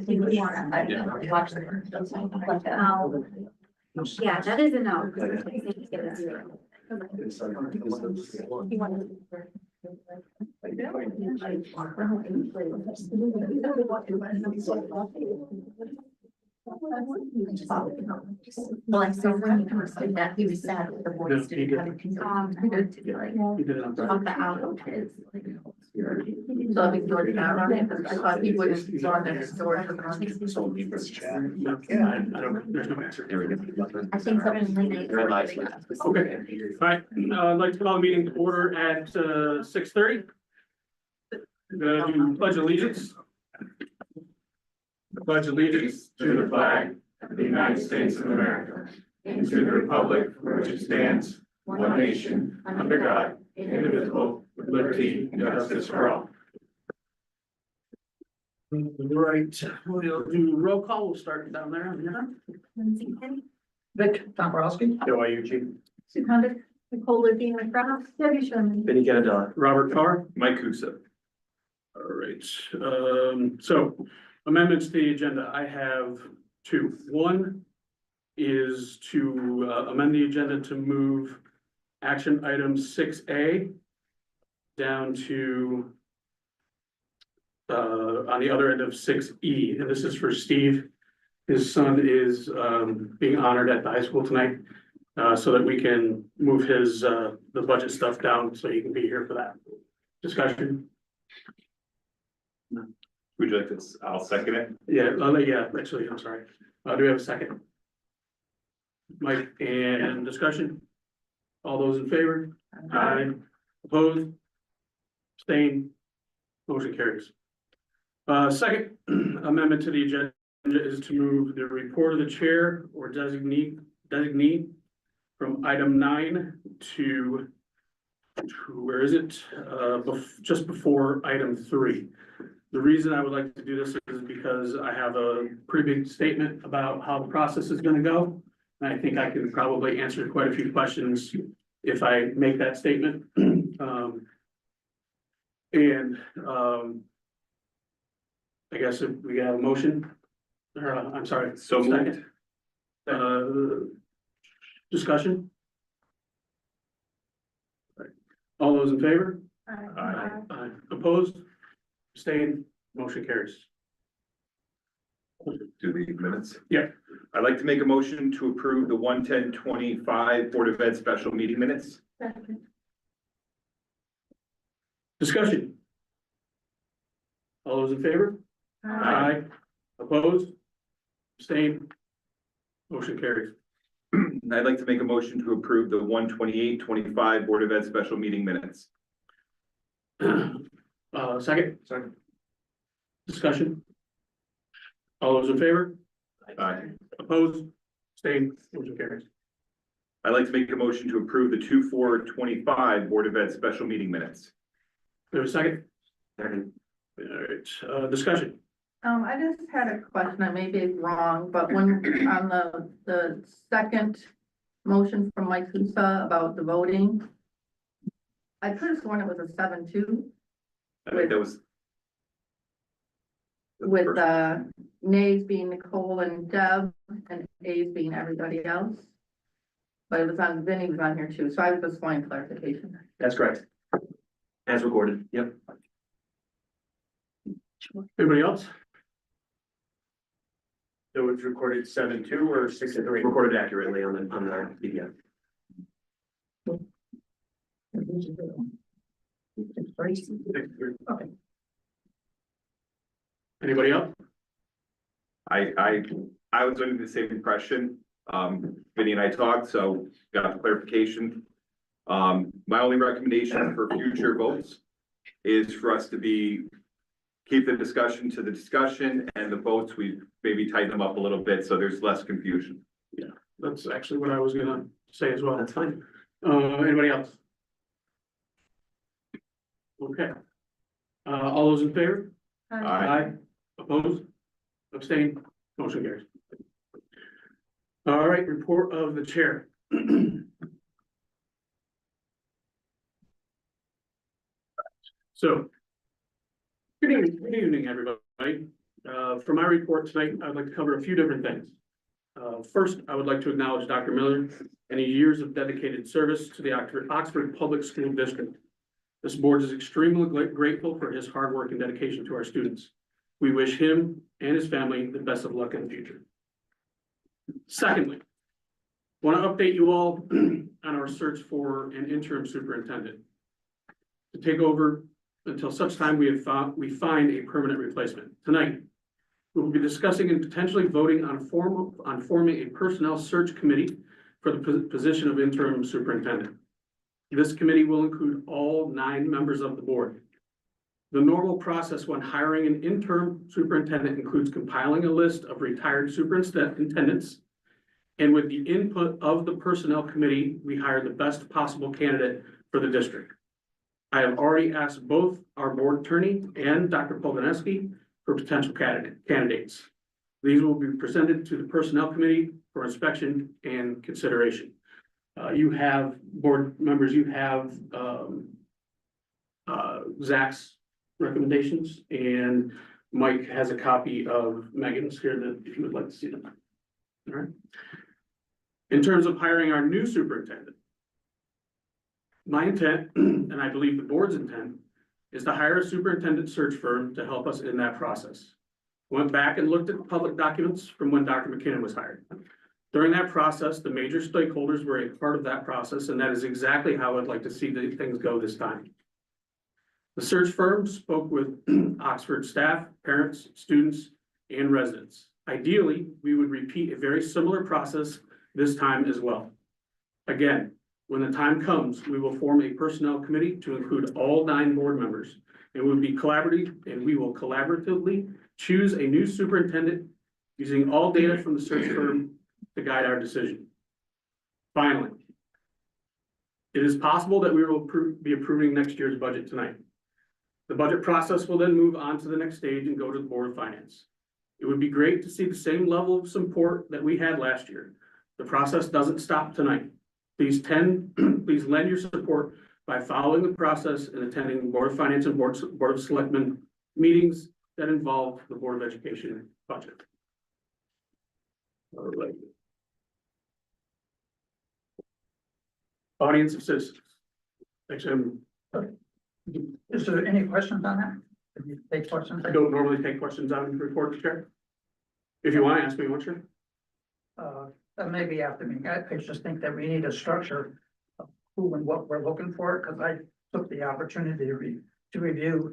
think we want to watch them. Yeah, that is a no. I think it's a zero. Well, I saw when he was like that, he was sad that the boys didn't have a to be like, off the out of his. So I'll be doing that on it, because I thought he would have gone there to store. There's no answer. I think something. Okay. All right, I'd like to call the meeting to order at 6:30. Gonna do pledge allegiance. I pledge allegiance To the flag of the United States of America, and to the republic for which it stands, one nation, under God, indivisible, with liberty and justice for all. Right, we'll do roll call. We'll start down there. Vic Tomborowski. Joe, are you chief? Sue Condit, Nicole Levine McGrath, Debbie Sherman. Benny Cannavilla. Robert Carr. Mike Kusa. All right, so amendments to the agenda, I have two. One is to amend the agenda to move action item 6A down to on the other end of 6E, and this is for Steve. His son is being honored at the high school tonight, so that we can move his the budget stuff down so he can be here for that discussion. Would you like this? I'll second it. Yeah, actually, I'm sorry. Do we have a second? Mike, and discussion? All those in favor? Aye. Opposed? Abstained? Motion carries. Second amendment to the agenda is to move the report of the chair or designee from item 9 to where is it? Just before item 3. The reason I would like to do this is because I have a pretty big statement about how the process is gonna go. And I think I can probably answer quite a few questions if I make that statement. I guess if we have a motion, or I'm sorry. So moved. Discussion? All those in favor? Aye. Opposed? Abstained? Motion carries. Do the minutes? Yeah. I'd like to make a motion to approve the 1/10/25 Board of Ed special meeting minutes. Discussion? All those in favor? Aye. Opposed? Abstained? Motion carries. I'd like to make a motion to approve the 1/28/25 Board of Ed special meeting minutes. Second? Discussion? All those in favor? Aye. Opposed? Abstained? Motion carries. I'd like to make a motion to approve the 2/4/25 Board of Ed special meeting minutes. Do we have a second? All right, discussion? I just had a question, I may be wrong, but when, on the second motion from Mike Kusa about the voting, I could have sworn it was a 7-2 I think that was. with, nays being Nicole and Deb, and ayes being everybody else. But it was on, Vinny was on here too, so I was just wanting clarification. That's correct. As recorded, yep. Anybody else? So it's recorded 7-2 or 6-3? Recorded accurately on the PDF. Okay. Anybody else? I was under the same impression. Vinny and I talked, so got the clarification. My only recommendation for future votes is for us to keep the discussion to the discussion, and the votes, we maybe tighten them up a little bit so there's less confusion. Yeah, that's actually what I was gonna say as well. That's fine. Anybody else? Okay. All those in favor? Aye. Opposed? Abstained? Motion carries. All right, report of the chair. So, good evening, everybody. For my report tonight, I'd like to cover a few different things. First, I would like to acknowledge Dr. Miller and his years of dedicated service to the Oxford Public School District. This board is extremely grateful for his hard work and dedication to our students. We wish him and his family the best of luck in the future. Secondly, want to update you all on our search for an interim superintendent to take over until such time we find a permanent replacement. Tonight, we will be discussing and potentially voting on forming a personnel search committee for the position of interim superintendent. This committee will include all 9 members of the board. The normal process when hiring an interim superintendent includes compiling a list of retired superintendents, and with the input of the personnel committee, we hire the best possible candidate for the district. I have already asked both our board attorney and Dr. Poldaneski for potential candidates. These will be presented to the personnel committee for inspection and consideration. You have board members, you have Zach's recommendations, and Mike has a copy of Megan's here that if you would like to see them. All right. In terms of hiring our new superintendent, my intent, and I believe the board's intent, is to hire a superintendent search firm to help us in that process. Went back and looked at the public documents from when Dr. McKinnon was hired. During that process, the major stakeholders were a part of that process, and that is exactly how I'd like to see the things go this time. The search firm spoke with Oxford staff, parents, students, and residents. Ideally, we would repeat a very similar process this time as well. Again, when the time comes, we will form a personnel committee to include all 9 board members. It will be collaborative, and we will collaboratively choose a new superintendent using all data from the search firm to guide our decision. Finally, it is possible that we will be approving next year's budget tonight. The budget process will then move on to the next stage and go to the Board of Finance. It would be great to see the same level of support that we had last year. The process doesn't stop tonight. Please lend your support by following the process and attending Board of Finance and Board of Selectmen meetings that involve the Board of Education budget. All right. Audience of citizens. Actually, Is there any questions on that? Can you take questions? I don't normally take questions out of the report, Chair. If you want to ask me, what's your? Maybe after me. I just think that we need a structure of who and what we're looking for, because I took the opportunity to review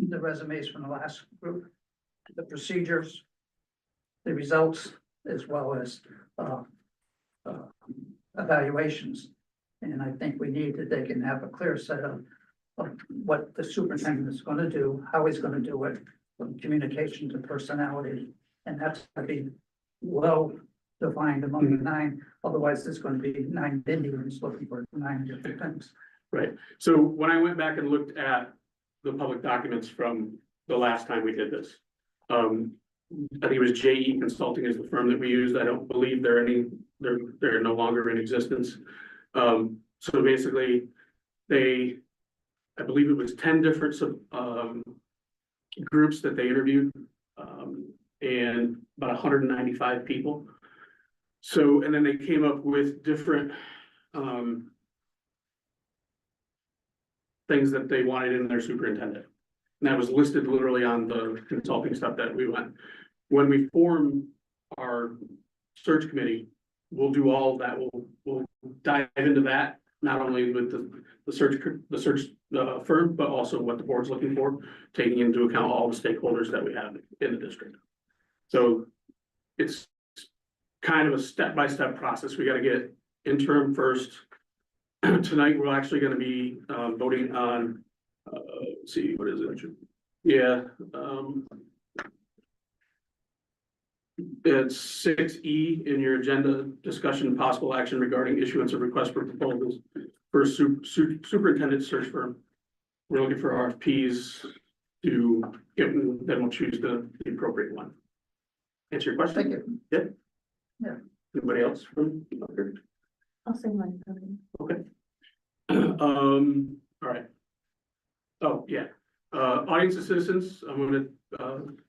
the resumes from the last group, the procedures, the results, as well as evaluations. And I think we need that they can have a clear set of what the superintendent is going to do, how he's going to do it, from communication to personality. And that's going to be well defined among the 9. Otherwise, there's going to be 9 Indians looking for 9 different things. Right. So when I went back and looked at the public documents from the last time we did this, I think it was JE Consulting is the firm that we used. I don't believe they're no longer in existence. So basically, I believe it was 10 different groups that they interviewed, and about 195 people. So, and then they came up with different things that they wanted in their superintendent. And that was listed literally on the consulting stuff that we went. When we form our search committee, we'll do all that. We'll dive into that, not only with the search firm, but also what the board's looking for, taking into account all the stakeholders that we have in the district. So it's kind of a step-by-step process. We got to get interim first. Tonight, we're actually going to be voting on, let's see, what is it? Yeah. It's 6E in your agenda, discussion and possible action regarding issuance of requests for proposals for superintendent search firm. We're looking for RFPs to get, then we'll choose the appropriate one. Answer your question? Thank you. Yep. Yeah. Anybody else from? I'll say one. Okay. All right. Oh, yeah. Audience of citizens, I'm gonna,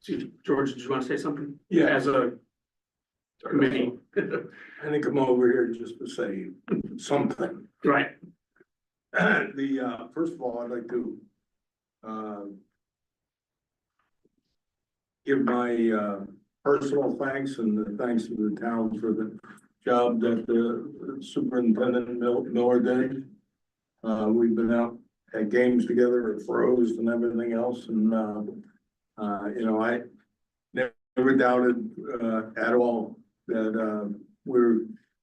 see, George, did you want to say something? Yeah. As a committee, I think I'm over here just to say something. right, First of all, I'd like to, give my, personal thanks and the thanks to the town for the job that the Superintendent Miller did. We've been out at games together at Froze and everything else, and, you know, I never doubted, at all that,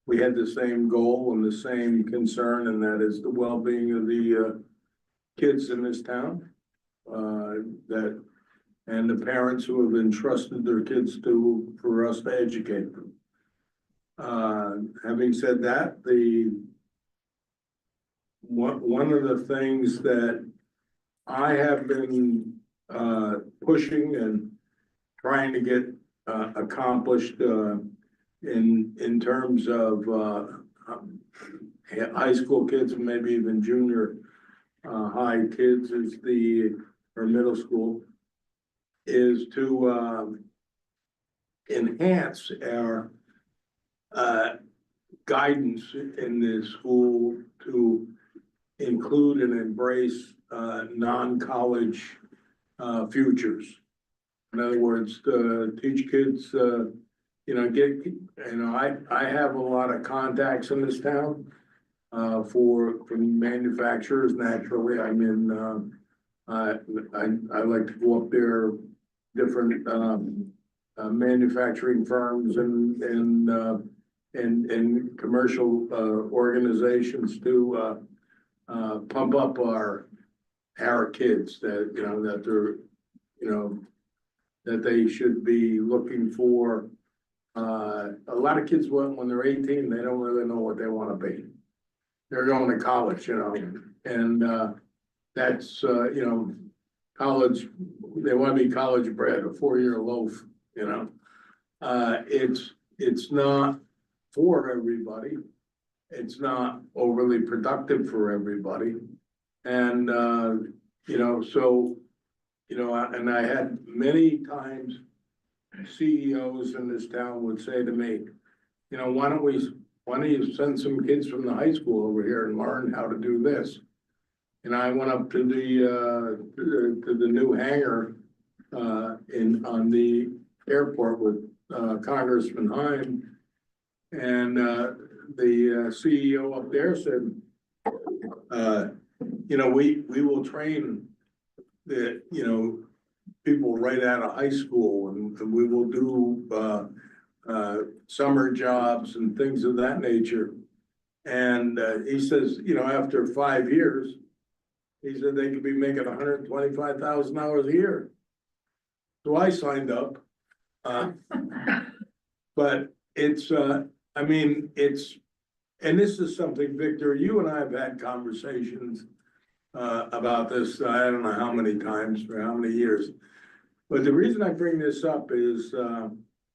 we had the same goal and the same concern, and that is the well-being of the, kids in this town. And the parents who have entrusted their kids for us to educate them. Having said that, one of the things that I have been, pushing and trying to get, accomplished, in terms of, high school kids and maybe even junior, high kids or middle school, is to, enhance our, guidance in the school to include and embrace, non-college, futures. In other words, to teach kids, you know, I have a lot of contacts in this town, from manufacturers naturally. I mean, I like to go up there, different, manufacturing firms and commercial, organizations to, pump up our kids that, you know, that they're, you know, that they should be looking for. A lot of kids, when they're 18, they don't really know what they want to be. They're going to college, you know, and, that's, you know, college, they want to be college bred, a 4-year loaf, you know. It's not for everybody. It's not overly productive for everybody. And, you know, so, you know, and I had many times CEOs in this town would say to me, you know, why don't you send some kids from the high school over here and learn how to do this? And I went up to the new hangar, on the airport with, Congressman Heim. And, the CEO up there said, you know, we will train the, you know, people right out of high school, and we will do, summer jobs and things of that nature. And, he says, you know, after 5 years, he said they could be making $125,000 a year. So I signed up. But it's, I mean, and this is something, Victor, you and I have had conversations, about this, I don't know how many times for how many years. But the reason I bring this up is,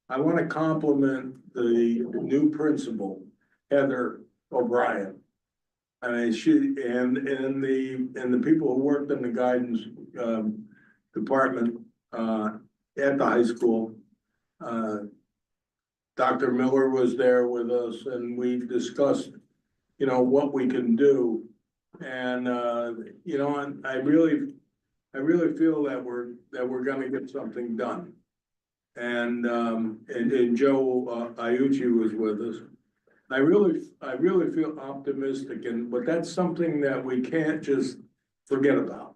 I want to compliment the new principal, Heather O'Brien. I mean, she and the people who worked in the guidance, department, at the high school. Dr. Miller was there with us, and we discussed, you know, what we can do. And, you know, and I really feel that we're gonna get something done. And Joe Iucci was with us. I really feel optimistic, but that's something that we can't just forget about.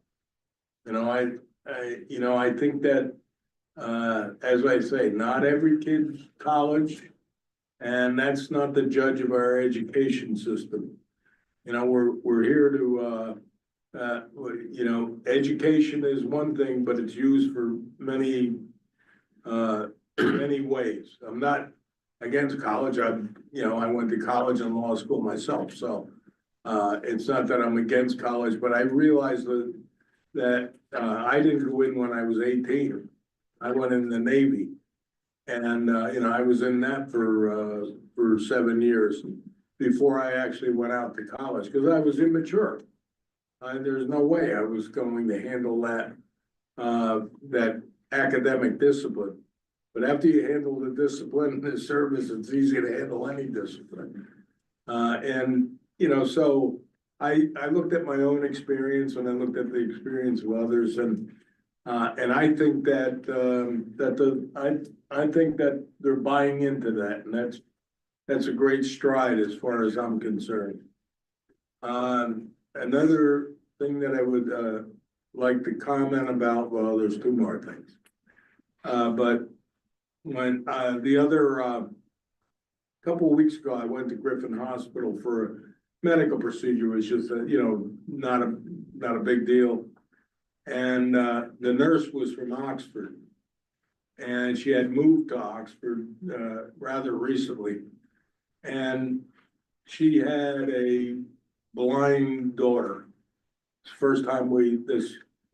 You know, I think that, as I say, not every kid's college, and that's not the judge of our education system. You know, we're here to, you know, education is one thing, but it's used for many ways. I'm not against college. You know, I went to college and law school myself, so it's not that I'm against college, but I realized that I didn't go in when I was 18. I went in the Navy, and you know, I was in that for 7 years before I actually went out to college, because I was immature. There's no way I was going to handle that that academic discipline. But after you handle the discipline in the service, it's easy to handle any discipline. And, you know, so I looked at my own experience and I looked at the experience of others and I think that, I think that they're buying into that and that's a great stride as far as I'm concerned. Another thing that I would, like to comment about, well, there's two more things. But when, the other, couple of weeks ago, I went to Griffin Hospital for a medical procedure. It was just, you know, not a big deal. And, the nurse was from Oxford. And she had moved to Oxford, rather recently. And she had a blind daughter. It's the first time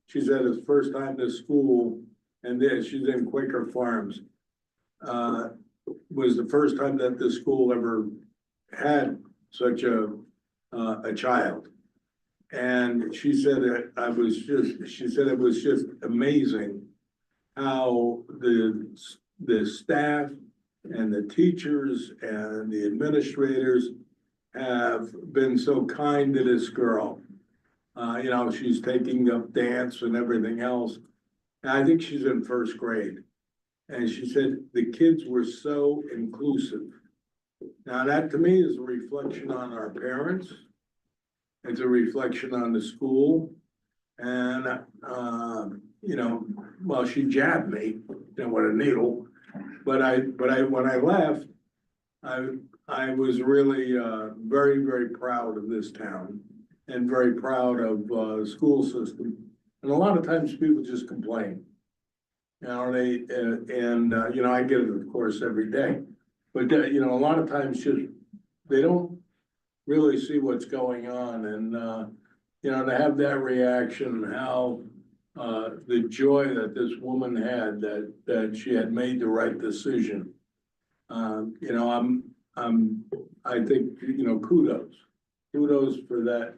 she said it's the first time this school, and then she's in Quaker Farms. Was the first time that this school ever had such a child. And she said she said it was just amazing how the staff and the teachers and the administrators have been so kind to this girl. You know, she's taking up dance and everything else. And I think she's in first grade. And she said the kids were so inclusive. Now that to me is a reflection on our parents. It's a reflection on the school. And, you know, well, she jabbed me, you know, with a needle. But when I left, I was really, very, very proud of this town and very proud of, the school system. And a lot of times people just complain. You know, you know, I get it, of course, every day. But, you know, a lot of times just, they don't really see what's going on. And, you know, to have that reaction, how, the joy that this woman had, that she had made the right decision. You know, I think, you know, kudos for that,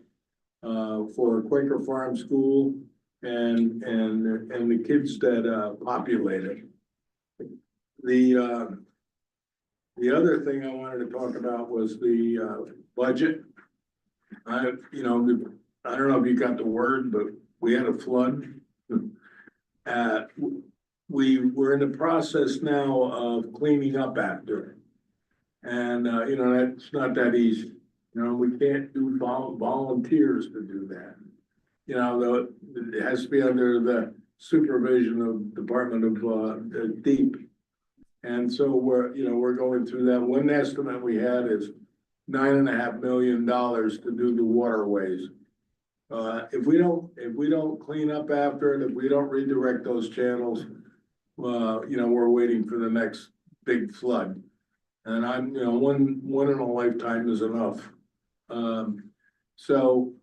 for Quaker Farm School. And the kids that populate it. The other thing I wanted to talk about was the budget. You know, I don't know if you got the word, but we had a flood. We were in the process now of cleaning up after it. And you know, that's not that easy. You know, we can't do volunteers to do that. You know, it has to be under the supervision of Department of Deep. And so we're going through that. One estimate we had is $9.5 million to do the waterways. If we don't clean up after it, if we don't redirect those channels, you know, we're waiting for the next big flood. And you know, one in a lifetime is enough. So,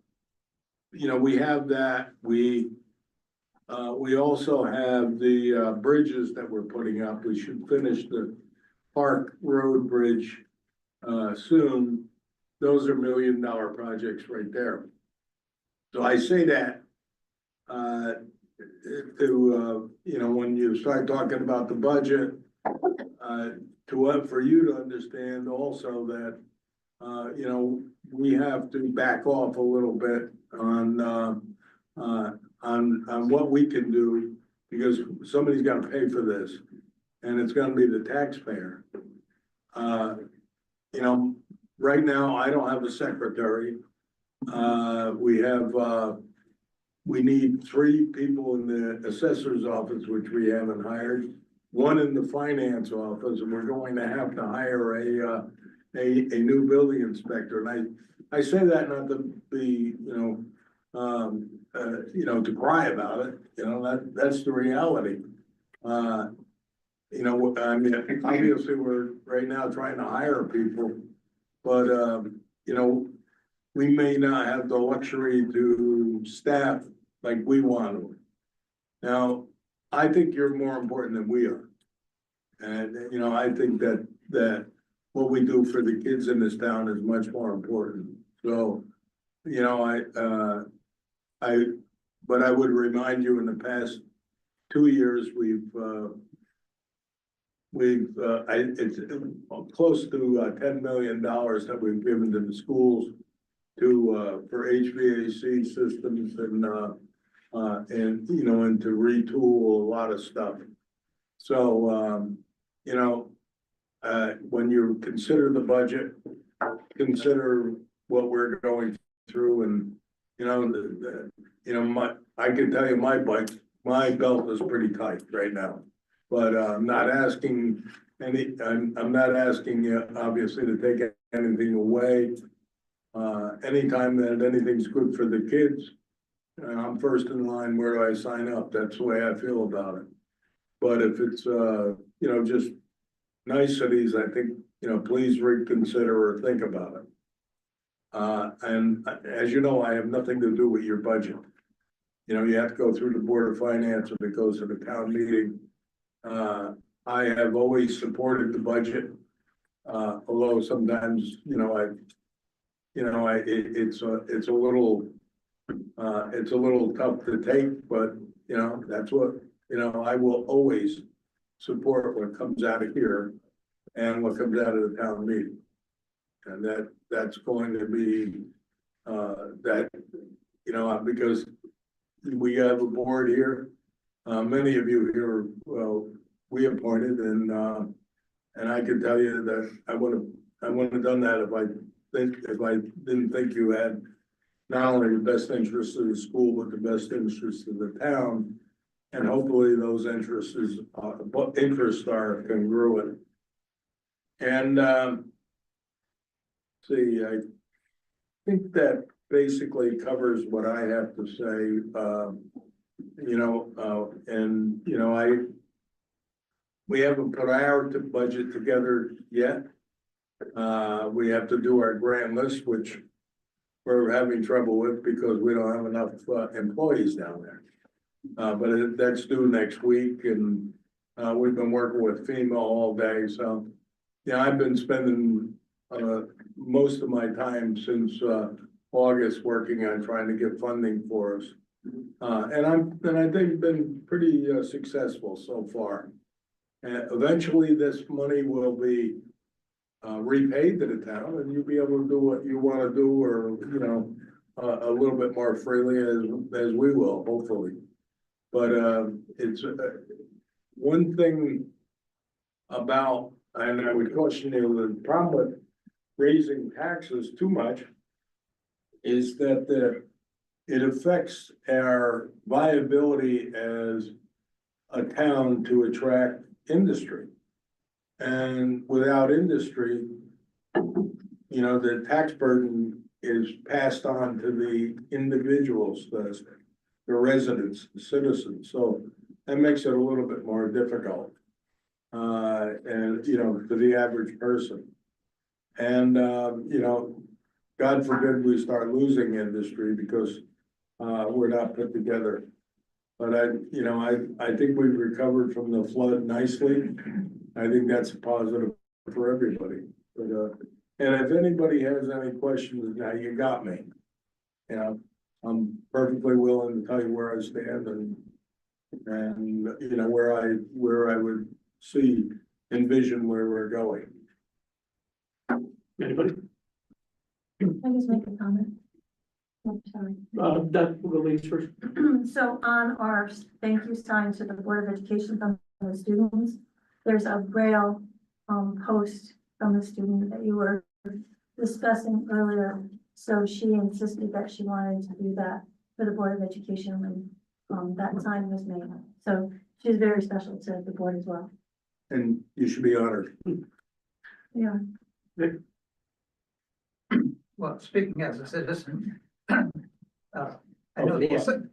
you know, we have that. We also have the bridges that we're putting up. We should finish the Park Road Bridge soon. Those are $1 million projects right there. So I say that to you know, when you start talking about the budget, for you to understand also that you know, we have to back off a little bit on what we can do, because somebody's got to pay for this, and it's going to be the taxpayer. You know, right now I don't have a secretary. We need 3 people in the assessor's office, which we haven't hired, 1 in the finance office, and we're going to have to hire a new building inspector. And I say that not to be, you know, to cry about it. You know, that's the reality. You know, I mean, obviously we're right now trying to hire people, but you know, we may not have the luxury to staff like we want to. Now, I think you're more important than we are. And, you know, I think that what we do for the kids in this town is much more important. So, you know, but I would remind you in the past 2 years, it's close to $10 million that we've given to the schools for HVAC systems and, you know, and to retool a lot of stuff. So, you know, when you consider the budget, consider what we're going through and, you know, I can tell you my belt is pretty tight right now. But I'm not asking I'm not asking you obviously to take anything away. Anytime that anything's good for the kids, I'm first in line, where do I sign up? That's the way I feel about it. But if it's, you know, just niceties, I think, you know, please reconsider or think about it. And as you know, I have nothing to do with your budget. You know, you have to go through the Board of Finance if it goes to the town meeting. I have always supported the budget, although sometimes, you know, it's a little tough to take, but, you know, that's what, you know, I will always support what comes out of here and what comes out of the town meeting. And that's going to be, that, you know, because we have a board here, many of you here, well, we appointed and I can tell you that I wouldn't have done that if I didn't think you had not only the best interest of the school, but the best interest of the town. And hopefully those interests are congruent. And see, I think that basically covers what I have to say. You know, and you know, we haven't put our budget together yet. We have to do our grand list, which we're having trouble with because we don't have enough employees down there. But that's due next week, and we've been working with FEMA all day. So, yeah, I've been spending most of my time since August working on trying to get funding for us. And I think been pretty successful so far. And eventually this money will be repaid to the town, and you'll be able to do what you want to do, or, you know, a little bit more freely as we will, hopefully. But it's one thing about, and I would caution you, the problem with raising taxes too much is that it affects our viability as a town to attract industry. And without industry, you know, the tax burden is passed on to the individuals, the residents, the citizens. So that makes it a little bit more difficult. And, you know, for the average person. And, you know, God forbid we start losing industry because we're not put together. But I think we've recovered from the flood nicely. I think that's a positive for everybody. But, and if anybody has any questions, now you got me. You know, I'm perfectly willing to tell you where I stand and you know, where I would envision where we're going. Anybody? Can I just make a comment? Oh, sorry. That will go ladies first. So on our thank you sign to the Board of Education from the students, there's a Braille post from the student that you were discussing earlier. So she insisted that she wanted to do that for the Board of Education when that sign was made. So she's very special to the board as well. And you should be honored. Yeah. Well, speaking as a citizen, I know this of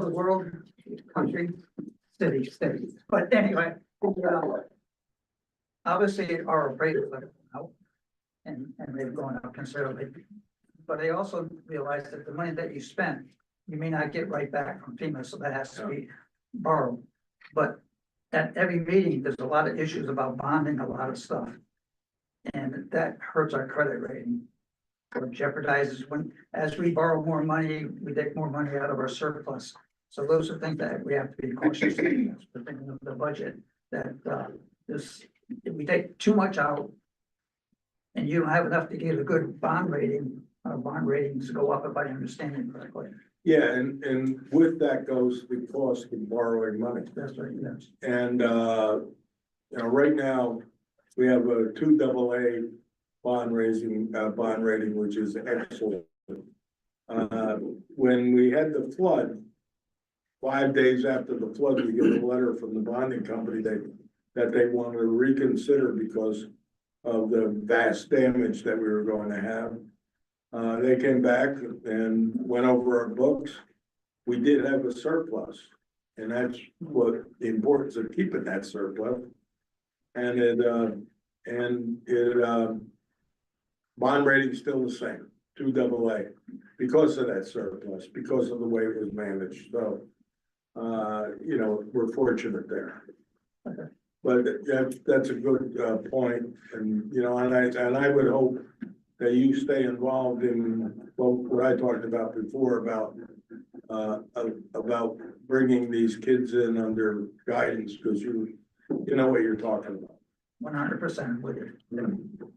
the world, country, city, state, but anyway. Obviously, our appraisals are out, and they've gone up considerably. But I also realized that the money that you spent, you may not get right back from FEMA, so that has to be borrowed. But at every meeting, there's a lot of issues about bonding, a lot of stuff. And that hurts our credit rating. Or jeopardizes as we borrow more money, we take more money out of our surplus. So those are things that we have to be cautious of, we're thinking of the budget, that, this, if we take too much out. And you don't have enough to get a good bond rating, bond ratings go up if I understand it correctly. Yeah, and with that goes the cost of borrowing money. That's right, yes. And, you know, right now, we have a 2 AA bond rating, which is excellent. When we had the flood, 5 days after the flood, we get a letter from the bonding company that they wanted to reconsider because of the vast damage that we were going to have. They came back and went over our books. We did have a surplus, and that's what the importance of keeping that surplus. And bond rating's still the same, 2 AA, because of that surplus, because of the way it was managed, so. You know, we're fortunate there. Okay. But that's a good point, and you know, and I would hope that you stay involved in what I talked about before about bringing these kids in under guidance, because you know what you're talking about. 100% with you.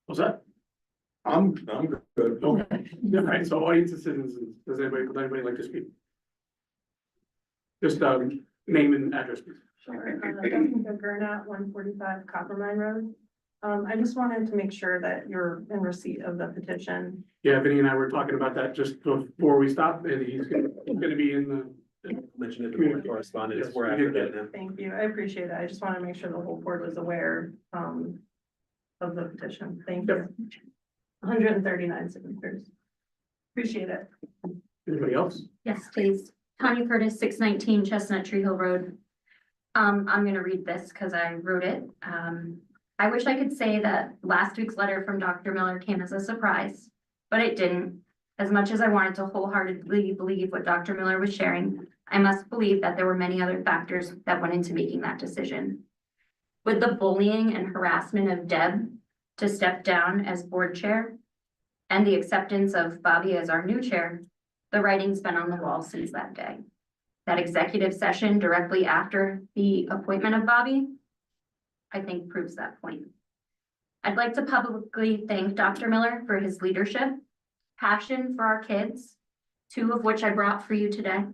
What's that? I'm good. Okay, all right, so audience and citizens, would anybody like to speak? Just, name and address, please. Sure, Jessica Gurnat, 145 Copper Mine Road. I just wanted to make sure that you're in receipt of the petition. Yeah, Vinny and I were talking about that just before we stopped, and he's gonna be in the, Mentioned it before correspondence, Yes, we're we after did that now. Thank you, I appreciate it. I just want to make sure the whole board was aware, of the petition. Thank you. 139 signatures. Appreciate it. anybody else? Yes, please. Tanya Curtis, 619 Chestnut Tree Hill Road. I'm gonna read this because I wrote it. I wish I could say that last week's letter from Dr. Miller came as a surprise, but it didn't. As much as I wanted to wholeheartedly believe what Dr. Miller was sharing, I must believe that there were many other factors that went into making that decision. With the bullying and harassment of Deb to step down as board chair and the acceptance of Bobby as our new chair, the writing's been on the wall since that day. That executive session directly after the appointment of Bobby, I think proves that point. I'd like to publicly thank Dr. Miller for his leadership, passion for our kids, 2 of which I brought for you today.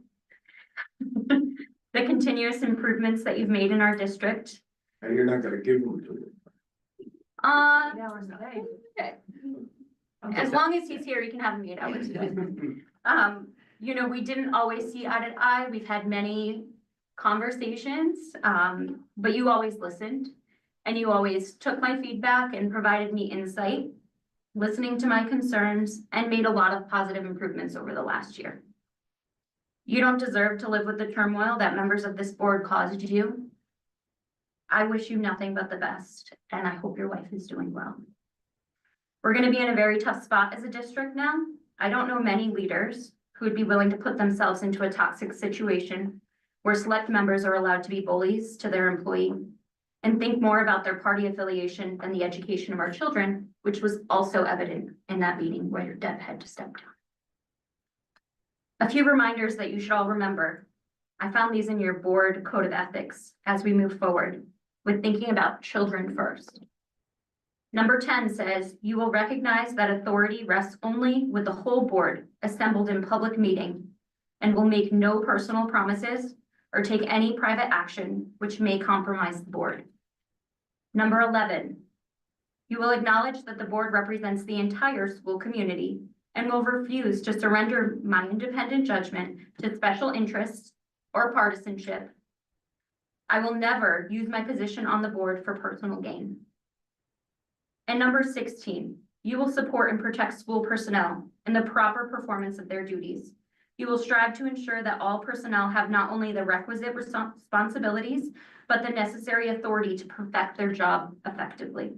The continuous improvements that you've made in our district. And you're not gonna give them to them. Okay. As long as he's here, he can have them 8 hours. You know, we didn't always see eye to eye. We've had many conversations, but you always listened. And you always took my feedback and provided me insight, listening to my concerns, and made a lot of positive improvements over the last year. You don't deserve to live with the turmoil that members of this board caused you. I wish you nothing but the best, and I hope your wife is doing well. We're gonna be in a very tough spot as a district now. I don't know many leaders who would be willing to put themselves into a toxic situation where select members are allowed to be bullies to their employee and think more about their party affiliation than the education of our children, which was also evident in that meeting where Deb had to step down. A few reminders that you should all remember. I found these in your board code of ethics as we move forward with thinking about children first. Number 10 says, you will recognize that authority rests only with the whole board assembled in public meeting and will make no personal promises or take any private action which may compromise the board. Number 11, you will acknowledge that the board represents the entire school community and will refuse to surrender my independent judgment to special interests or partisanship. I will never use my position on the board for personal gain. And number 16, you will support and protect school personnel in the proper performance of their duties. You will strive to ensure that all personnel have not only the requisite responsibilities, but the necessary authority to perfect their job effectively.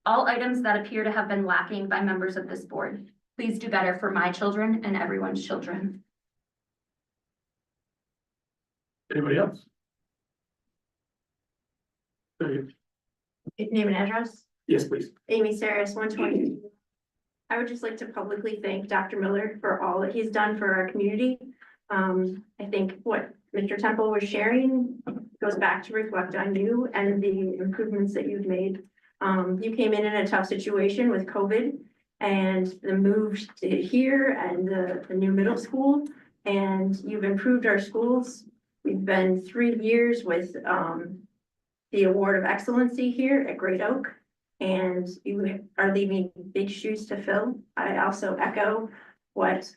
All items that appear to have been lacking by members of this board, please do better for my children and everyone's children. Anybody else? Name and address? Yes, please. Amy Saris, 120 I would just like to publicly thank Dr. Miller for all that he's done for our community. I think what Mr. Temple was sharing goes back to reflect on you and the improvements that you've made. You came in a tough situation with COVID and the move to here and the new middle school, and you've improved our schools. We've been 3 years with the Award of Excellency here at Great Oak, and you are leaving big shoes to fill. I also echo what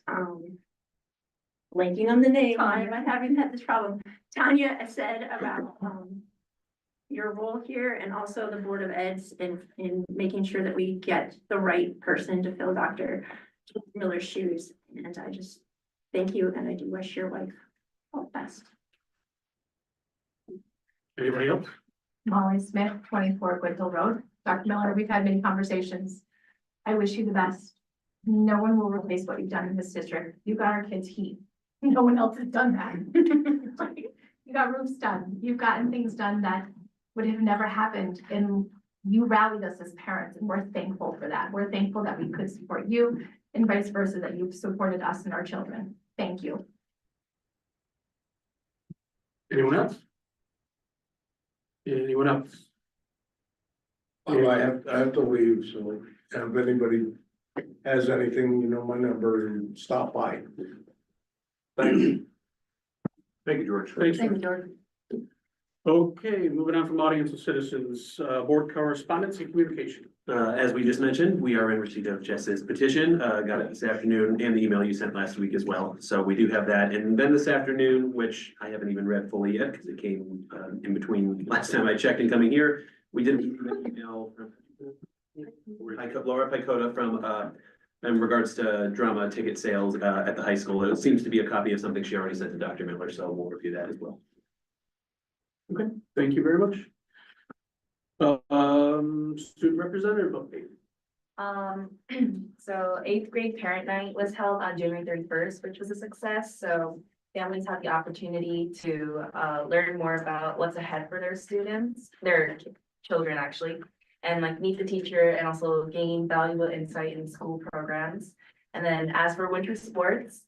blanking on the name, why am I having this problem? Tanya said about your role here and also the Board of Eds in making sure that we get the right person to fill Dr. Miller's shoes. And I just thank you, and I do wish your wife all the best. Anybody else? Molly Smith, 24 Gwynthil Road. Dr. Miller, we've had many conversations. I wish you the best. No one will replace what you've done in this district. You got our kids heat. No one else has done that. Like, you got roofs done. You've gotten things done that would have never happened. And you rallied us as parents, and we're thankful for that. We're thankful that we could support you and vice versa, that you've supported us and our children. Thank you. Anyone else? Anyone else? Oh, I have to leave, so if anybody has anything, you know, my number, and stop by. Thank you. Thank you, George. Thanks. Thank you, George. Okay, moving on from audience and citizens, board correspondence and communication. As we just mentioned, we are in receipt of Jess's petition, got it this afternoon and the email you sent last week as well. So we do have that. And then this afternoon, which I haven't even read fully yet because it came in between last time I checked and coming here, we did receive an email from Laura Picota from in regards to drama ticket sales at the high school. It seems to be a copy of something she already sent to Dr. Miller, so we'll review that as well. Okay, thank you very much. Student representative update. So 8th grade parent night was held on January 31st, which was a success. So families had the opportunity to learn more about what's ahead for their students, their children actually, and like meet the teacher and also gain valuable insight in school programs. And then as for winter sports,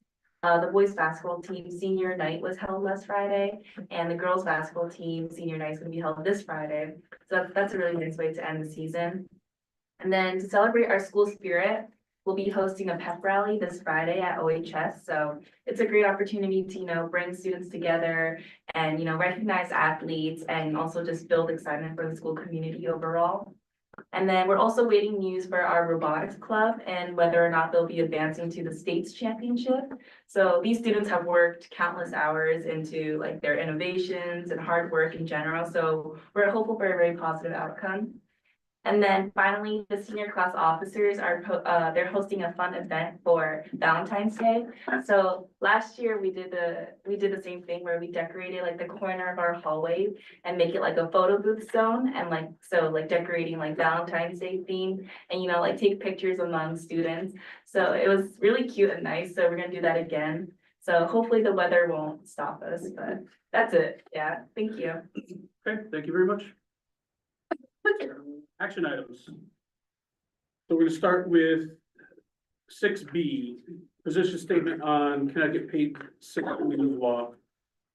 the boys basketball team senior night was held last Friday, and the girls basketball team senior night is going to be held this Friday. So that's a really nice way to end the season. And then to celebrate our school spirit, we'll be hosting a pep rally this Friday at OHS. So it's a great opportunity to, you know, bring students together and, you know, recognize athletes and also just build excitement for the school community overall. And then we're also waiting news for our robotics club and whether or not they'll be advancing to the state's championship. So these students have worked countless hours into like their innovations and hard work in general. So we're hopeful for a very positive outcome. And then finally, the senior class officers are they're hosting a fun event for Valentine's Day. So last year we did the same thing where we decorated like the corner of our hallway and make it like a photo booth zone, and like decorating like Valentine's Day theme and, you know, like take pictures among students. So it was really cute and nice. So we're gonna do that again. So hopefully the weather won't stop us, but that's it. Yeah, thank you. Okay, thank you very much. Action items. So we're gonna start with 6B, position statement on Connecticut paid sick leave law.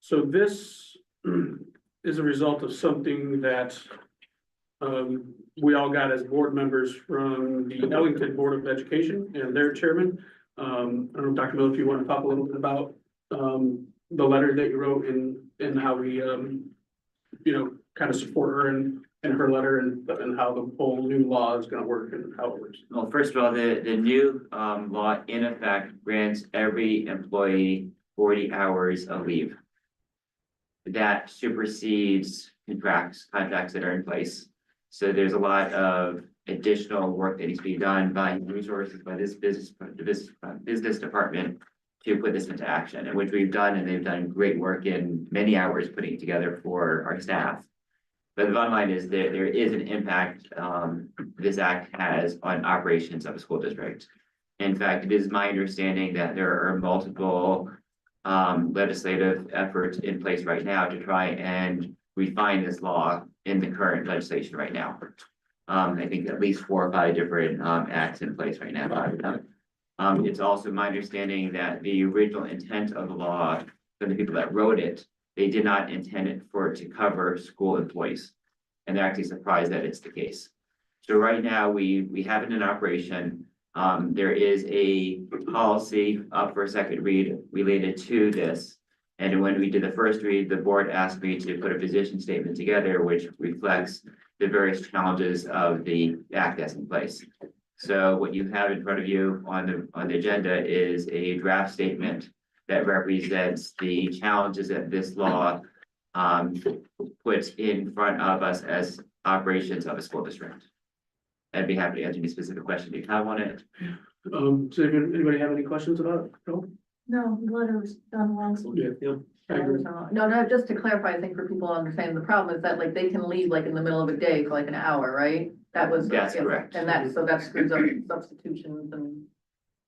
So this is a result of something that we all got as board members from the Ellington Board of Education and their chairman. I don't know, Dr. Miller, if you want to talk a little bit about the letter that you wrote and how we you know, kind of support her and her letter and how the whole new law is gonna work and how it works. Well, first of all, the new law in effect grants every employee 40 hours of leave. That supersedes contracts that are in place. So there's a lot of additional work that needs to be done by resources by this business department to put this into action, and which we've done, and they've done great work in many hours putting it together for our staff. But the bottom line is there is an impact this act has on operations of a school district. In fact, it is my understanding that there are multiple legislative efforts in place right now to try and refine this law in the current legislation right now. I think at least 4 or 5 different acts in place right now. It's also my understanding that the original intent of the law, for the people that wrote it, they did not intend it for it to cover school employees. And they're actually surprised that it's the case. So right now, we have it in operation. There is a policy up for a second read related to this. And when we did the first read, the board asked me to put a position statement together, which reflects the various challenges of the act that's in place. So what you have in front of you on the agenda is a draft statement that represents the challenges that this law puts in front of us as operations of a school district. I'd be happy to answer any specific question you have on it. So anybody have any questions about it? No? No, the letter was done last week. Yeah, I agree. No, just to clarify, I think for people understanding, the problem is that like they can leave like in the middle of a day for like an hour, right? That was. That's yeah, correct. And that screws up substitutions and.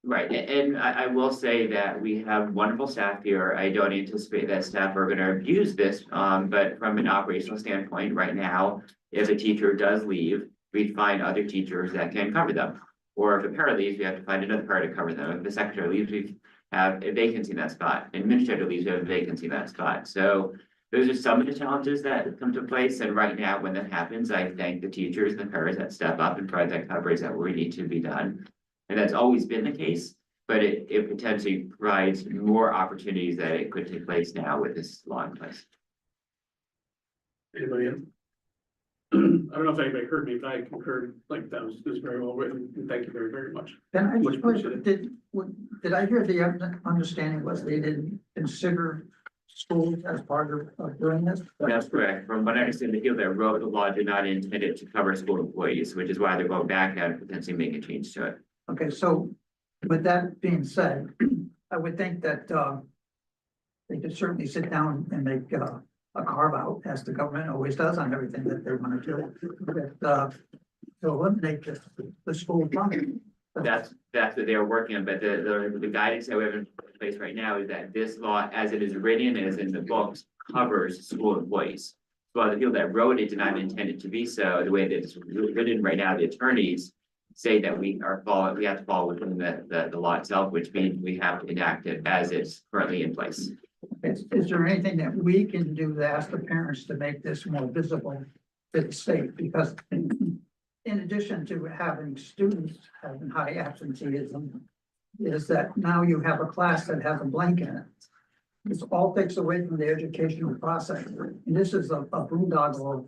Right, and I will say that we have wonderful staff here. I don't anticipate that staff are gonna abuse this, but from an operational standpoint, right now, if a teacher does leave, we find other teachers that can cover them. Or if a para leaves, we have to find another para to cover them. If the secretary leaves, we have a vacancy in that spot. Administrator leaves, we have a vacancy in that spot. So those are some of the challenges that come to place. And right now, when that happens, I thank the teachers and the paras that step up and provide that coverage that we need to be done. And that's always been the case, but it potentially provides more opportunities that it could take place now with this law in place. Anybody else? I don't know if anybody heard me, but I concurred, like, that was very well written, and thank you very, very much. Then I Much just, appreciated. did I hear the understanding was they didn't consider schools as part of doing this? That's correct. From what I understand, the people that wrote the law did not intend it to cover school employees, which is why they're going back and potentially make a change to it. Okay, so with that being said, I would think that they could certainly sit down and make a carve out, as the government always does on everything that they want to do. To eliminate the school funding. That's what they are working on, but the guidance that we have in place right now is that this law, as it is written, as in the books, covers school employees. So the people that wrote it did not intend it to be so. The way that it's written right now, the attorneys say that we have to fall within the law itself, which means we have to enact it as it's currently in place. Is there anything that we can do to ask the parents to make this more visible to the state? Because in addition to having students having high absenteeism, is that now you have a class that has a blank in it. This all takes away from the educational process. And this is a boondoggle of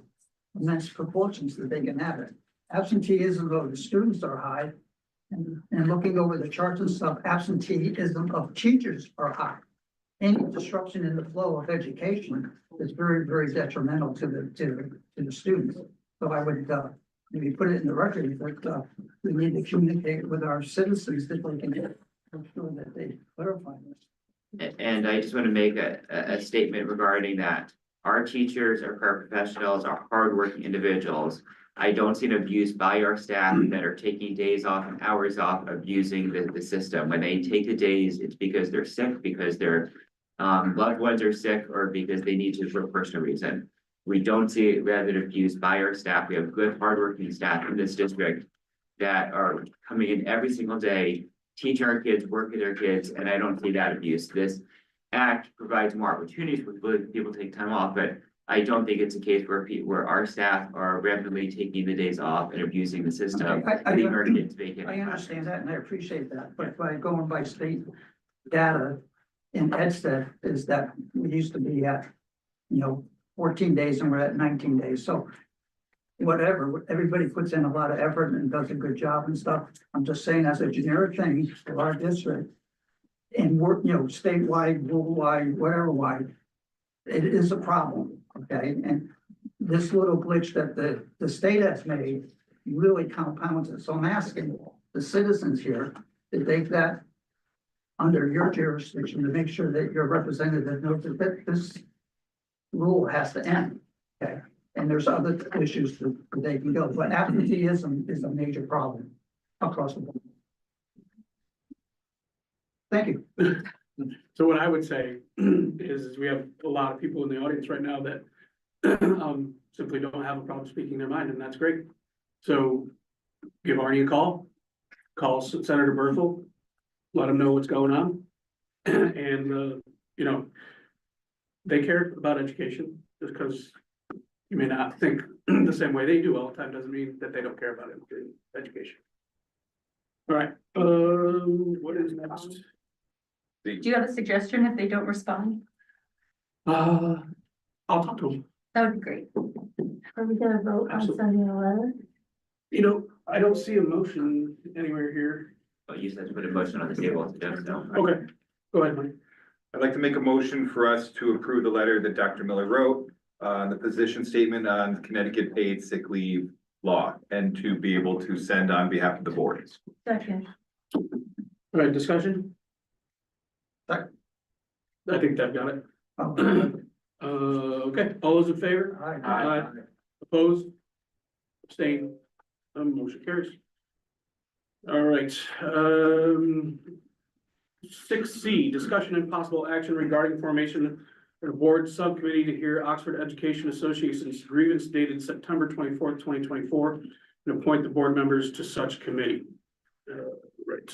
immense proportions that they can have it. Absenteeism of the students are high. And looking over the charts and stuff, absenteeism of teachers are high. Any disruption in the flow of education is very, very detrimental to the students. So I would maybe put it in the record that we need to communicate with our citizens that they can get, I'm sure that they clarify this. And I just want to make a statement regarding that. Our teachers, our paraprofessionals, are hardworking individuals. I don't see an abuse by our staff that are taking days off and hours off abusing the system. When they take the days, it's because they're sick, because their loved ones are sick, or because they need to for a personal reason. We don't see rather abuse by our staff. We have good, hardworking staff in this district that are coming in every single day, teaching our kids, work with their kids, and I don't see that abuse. This act provides more opportunities for people to take time off, but I don't think it's a case where our staff are randomly taking the days off and abusing the system. Leaving our kids vacant. I understand that and I appreciate that, but by going by state data in EdStat is that we used to be at, 14 days and we're at 19 days, so whatever, everybody puts in a lot of effort and does a good job and stuff. I'm just saying as a generic thing for our district and work, statewide, worldwide, whatever wide, it is a problem, okay? And this little glitch that the state has made really compounds it. So I'm asking the citizens here to take that under your jurisdiction to make sure that your representative knows that this rule has to end, okay? And there's other issues that they can go, but absenteeism is a major problem across the board. Thank you. So what I would say is we have a lot of people in the audience right now that simply don't have a problem speaking their mind, and that's great. So give Arnie a call, call Senator Berthel, let him know what's going on. And, you know, they care about education, just because you may not think the same way they do all the time, doesn't mean that they don't care about education. All right, what is next? Do you have a suggestion if they don't respond? I'll talk to them. That would be great. Are we gonna vote on Absolutely. sending a letter? You know, I don't see a motion anywhere here. But you said to put a motion on the table to do so. Okay, go ahead, Mike. I'd like to make a motion for us to approve the letter that Dr. Miller wrote on the position statement on Connecticut paid sick leave law, and to be able to send on behalf of the board. Second. All right, discussion? Second. I think Deb got it. Okay, all those in favor? Aye. Opposed? Abstain? Motion carries. All right, 6C, discussion and possible action regarding formation of a board subcommittee to hear Oxford Education Association's grievance dated September 24th, 2024, and appoint the board members to such committee. Right.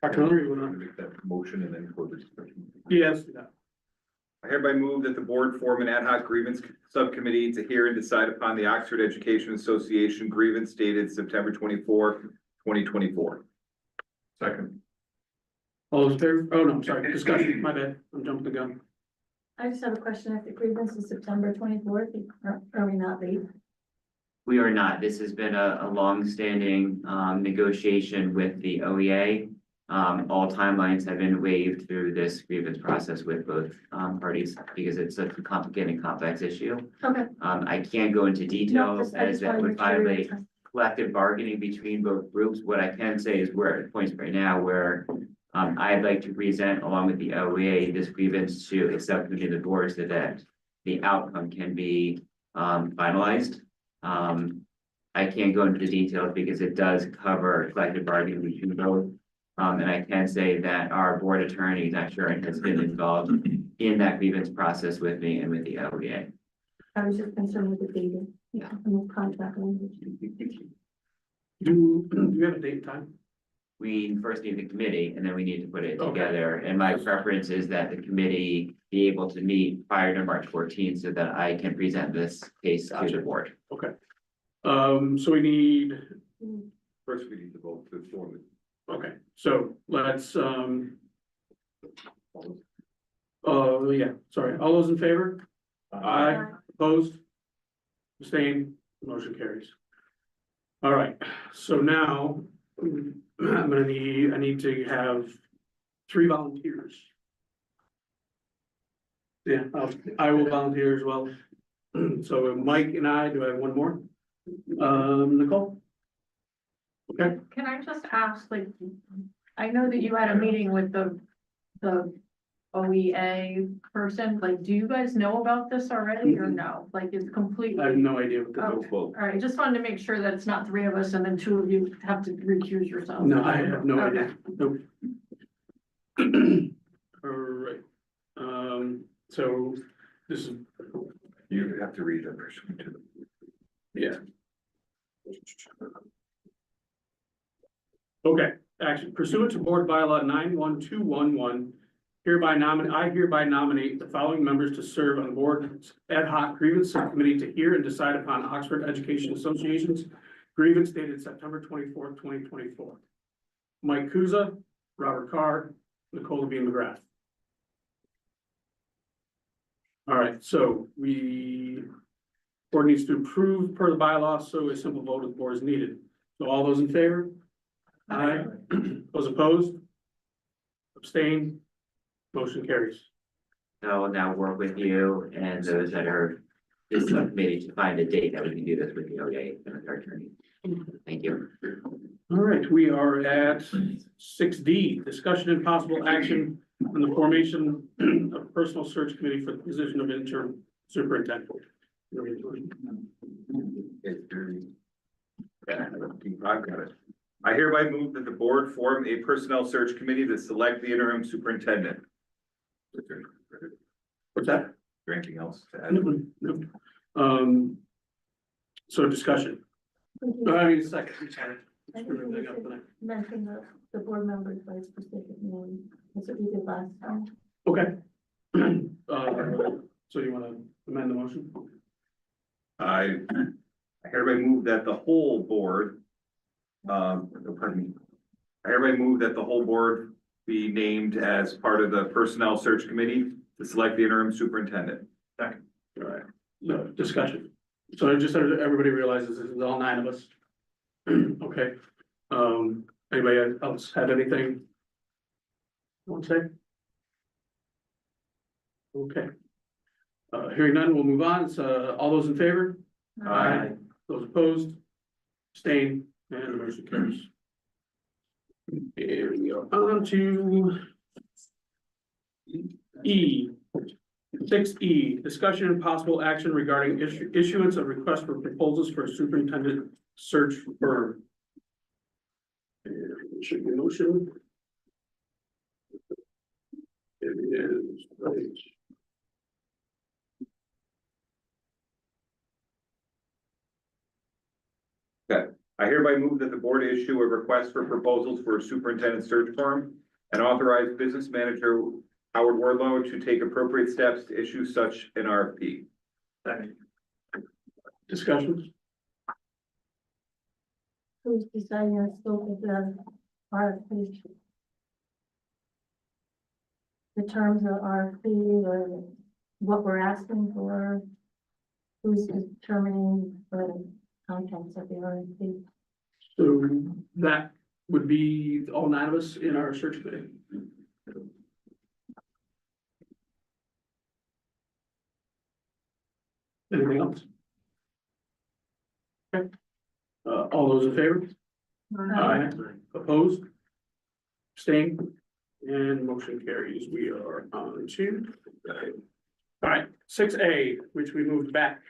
Dr. Miller, you I'm wanna? gonna make that motion and then for the discussion. Yes. I hereby move that the board form an ad hoc grievance subcommittee to hear and decide upon the Oxford Education Association grievance dated September 24th, 2024. Second. All those in favor? Oh, no, I'm sorry, discussion, my bad, I'm jumping the gun. I just have a question. If the grievance is September 24th, are we not late? We are not. This has been a long-standing negotiation with the OEA. All timelines have been waived through this grievance process with both parties because it's such a complicated and complex issue. Okay. I can't go into No, details I as just that wanted would to make sure. violate collective bargaining between both groups. What I can say is we're at points right now where I'd like to present along with the OEA this grievance to accept within the board so that the outcome can be finalized. I can't go into the details because it does cover collective bargaining between both. And I can say that our board attorney, Zach Shuren, has been involved in that grievance process with me and with the OEA. I was just concerned with the data. Yeah. And the contract language. Do you have a date and time? We first need the committee and then we need to put it Okay. together. And my preference is that the committee be able to meet prior to March 14th so that I can present this case to the board. Okay. So we need, First, we need to vote to form it. okay, so let's, yeah, sorry, all those in favor? Aye. Opposed? Abstained? Motion carries. All right, so now I need to have 3 volunteers. Yeah, I will volunteer as well. So Mike and I, do I have one more? Nicole? Okay, Can I just ask, like, I know that you had a meeting with the OEA person, like, do you guys know about this already or no? Like, it's completely, I have no idea what Oh. to do. Vote. all right, just wanted to make sure that it's not 3 of us and then 2 of you have to recuse yourself. No, I have no Okay. idea. Nope. All right. So this is, You have to read it personally to them. yeah. Okay, action pursuant to board bylaw 91211. I hereby nominate the following members to serve on the board's ad hoc grievance subcommittee to hear and decide upon Oxford Education Association's grievance dated September 24th, 2024. Mike Kuza, Robert Carr, Nicole Levine McGrath. All right, so board needs to approve per the bylaw, so a simple vote of the board is needed. So all those in favor? Aye. Those opposed? Abstain? Motion carries. So I'll now work with you and those that are this subcommittee to find a date that we can do this with the OEA and with our attorney. Thank you. All right, we are at 6D, discussion and possible action on the formation of personal search committee for the position of interim superintendent. I've got it. I hereby move that the board form a personnel search committee to select the interim superintendent. Is What's that? there anything else to add? No. So discussion. I mean, second, I'm sorry. Screwed everything up tonight. Mention the board members by specific name, that's what we did last time. Okay. So you wanna amend the motion? I hereby move that the whole board, pardon me. I hereby move that the whole board be named as part of the personnel search committee to select the interim superintendent. All right, no discussion. So just so everybody realizes this is all 9 of us. Okay, anybody else have anything? Want to say? Okay. Hearing none, we'll move on. So, all those in favor? Aye. Those opposed? Abstain, and the motion carries. Here we go, on to E. 6E, discussion and possible action regarding issuance of request for proposals for a superintendent search firm. And should be a motion. It is right. I hereby move that the board issue a request for proposals for a superintendent search firm and authorize business manager Howard Wardlow to take appropriate steps to issue such an RFP. Discussions? Who's deciding the scope of the RFP? The terms of RFP or what we're asking for? Who's determining the contents of the RFP? So that would be all 9 of us in our search committee. Anything else? Okay. All those in favor? Aye. Opposed? Abstained? And motion carries. We are on to. All right, 6A, which we moved back.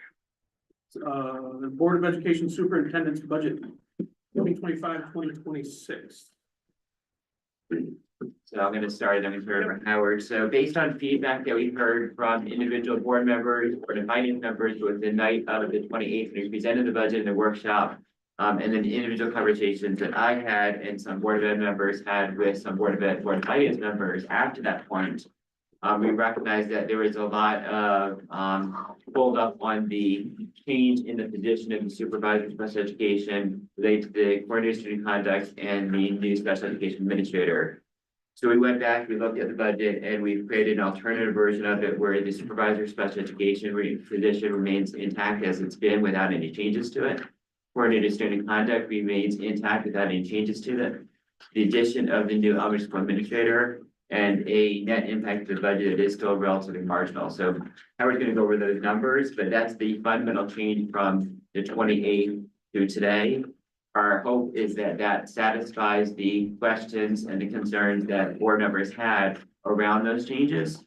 The Board of Education Superintendent's Budget, 2025-2026. So I'm gonna start, I'm gonna turn it over to Howard. So based on feedback that we've heard from individual board members or the finance members with the night of the 28th, we presented the budget in the workshop. And then the individual conversations that I had and some Board of Ed members had with some Board of Finance members after that point. We recognized that there was a lot of pulled up on the change in the position of the supervisor of special education related to the coordinator of student conduct and the new special education administrator. So we went back, we looked at the budget, and we created an alternative version of it where the supervisor of special education position remains intact as it's been without any changes to it. Coordinator of student conduct remains intact without any changes to it. The addition of the new elementary school administrator and a net impact to the budget is still relatively marginal. So Howard's gonna go over those numbers, but that's the fundamental change from the 28th to today. Our hope is that that satisfies the questions and the concerns that board members had around those changes.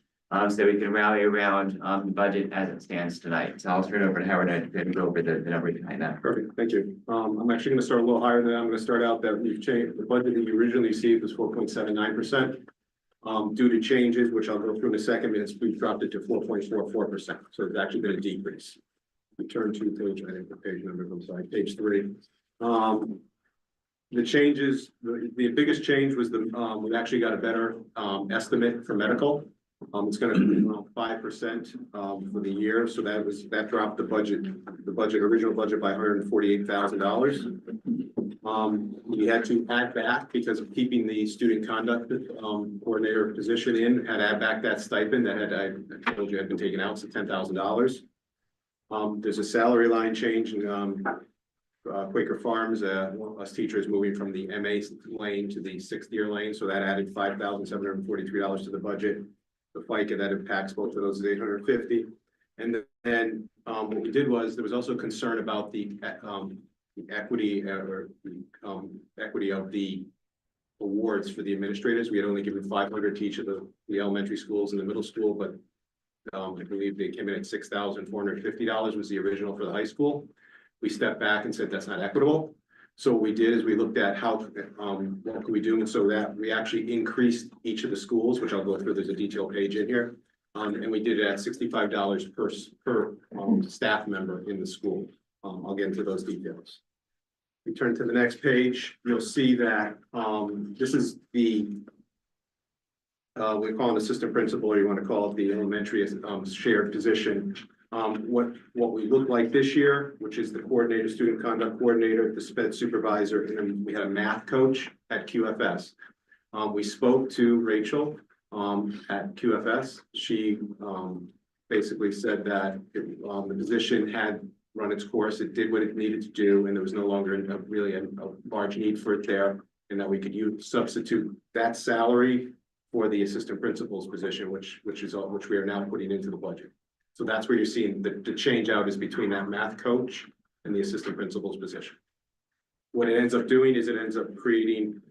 So we can rally around the budget as it stands tonight. So I'll turn it over to Howard to go over the numbers behind that. Perfect, thank you. I'm actually gonna start a little higher than that. I'm gonna start out that we've changed, the budget that you originally received was 4.79%. Due to changes, which I'll go through in a second, we've dropped it to 4.44%. So it's actually been a decrease. We turn to page, I think the page number, I'm sorry, page 3. The changes, the biggest change was we've actually got a better estimate for medical. It's gonna be around 5% for the year, so that dropped the original budget by $148,000. We had to add back because of keeping the student conduct coordinator position in, had to add back that stipend that I told you had been taken out, so $10,000. There's a salary line change in Quaker Farms, us teachers moving from the MA lane to the 6th year lane, so that added $5,743 to the budget. The FICA that impacts both of those is $850. And then what we did was there was also concern about the equity equity of the awards for the administrators. We had only given 500 to each of the elementary schools and the middle school, but I believe they came in at $6,450 was the original for the high school. We stepped back and said that's not equitable. So what we did is we looked at how, what could we do? And so that we actually increased each of the schools, which I'll go through, there's a detailed page in here. And we did it at $65 per staff member in the school. I'll get into those details. We turn to the next page, you'll see that, this is the we call it assistant principal, or you want to call it the elementary, shared position. What we look like this year, which is the coordinator, student conduct coordinator, the sped supervisor, and then we had a math coach at QFS. We spoke to Rachel, at QFS. She, basically said that, the position had run its course, it did what it needed to do, and there was no longer really a large need for it there. And that we could substitute that salary for the assistant principal's position, which we are now putting into the budget. So that's where you're seeing the change out is between that math coach and the assistant principal's position. What it ends up doing is it ends up creating,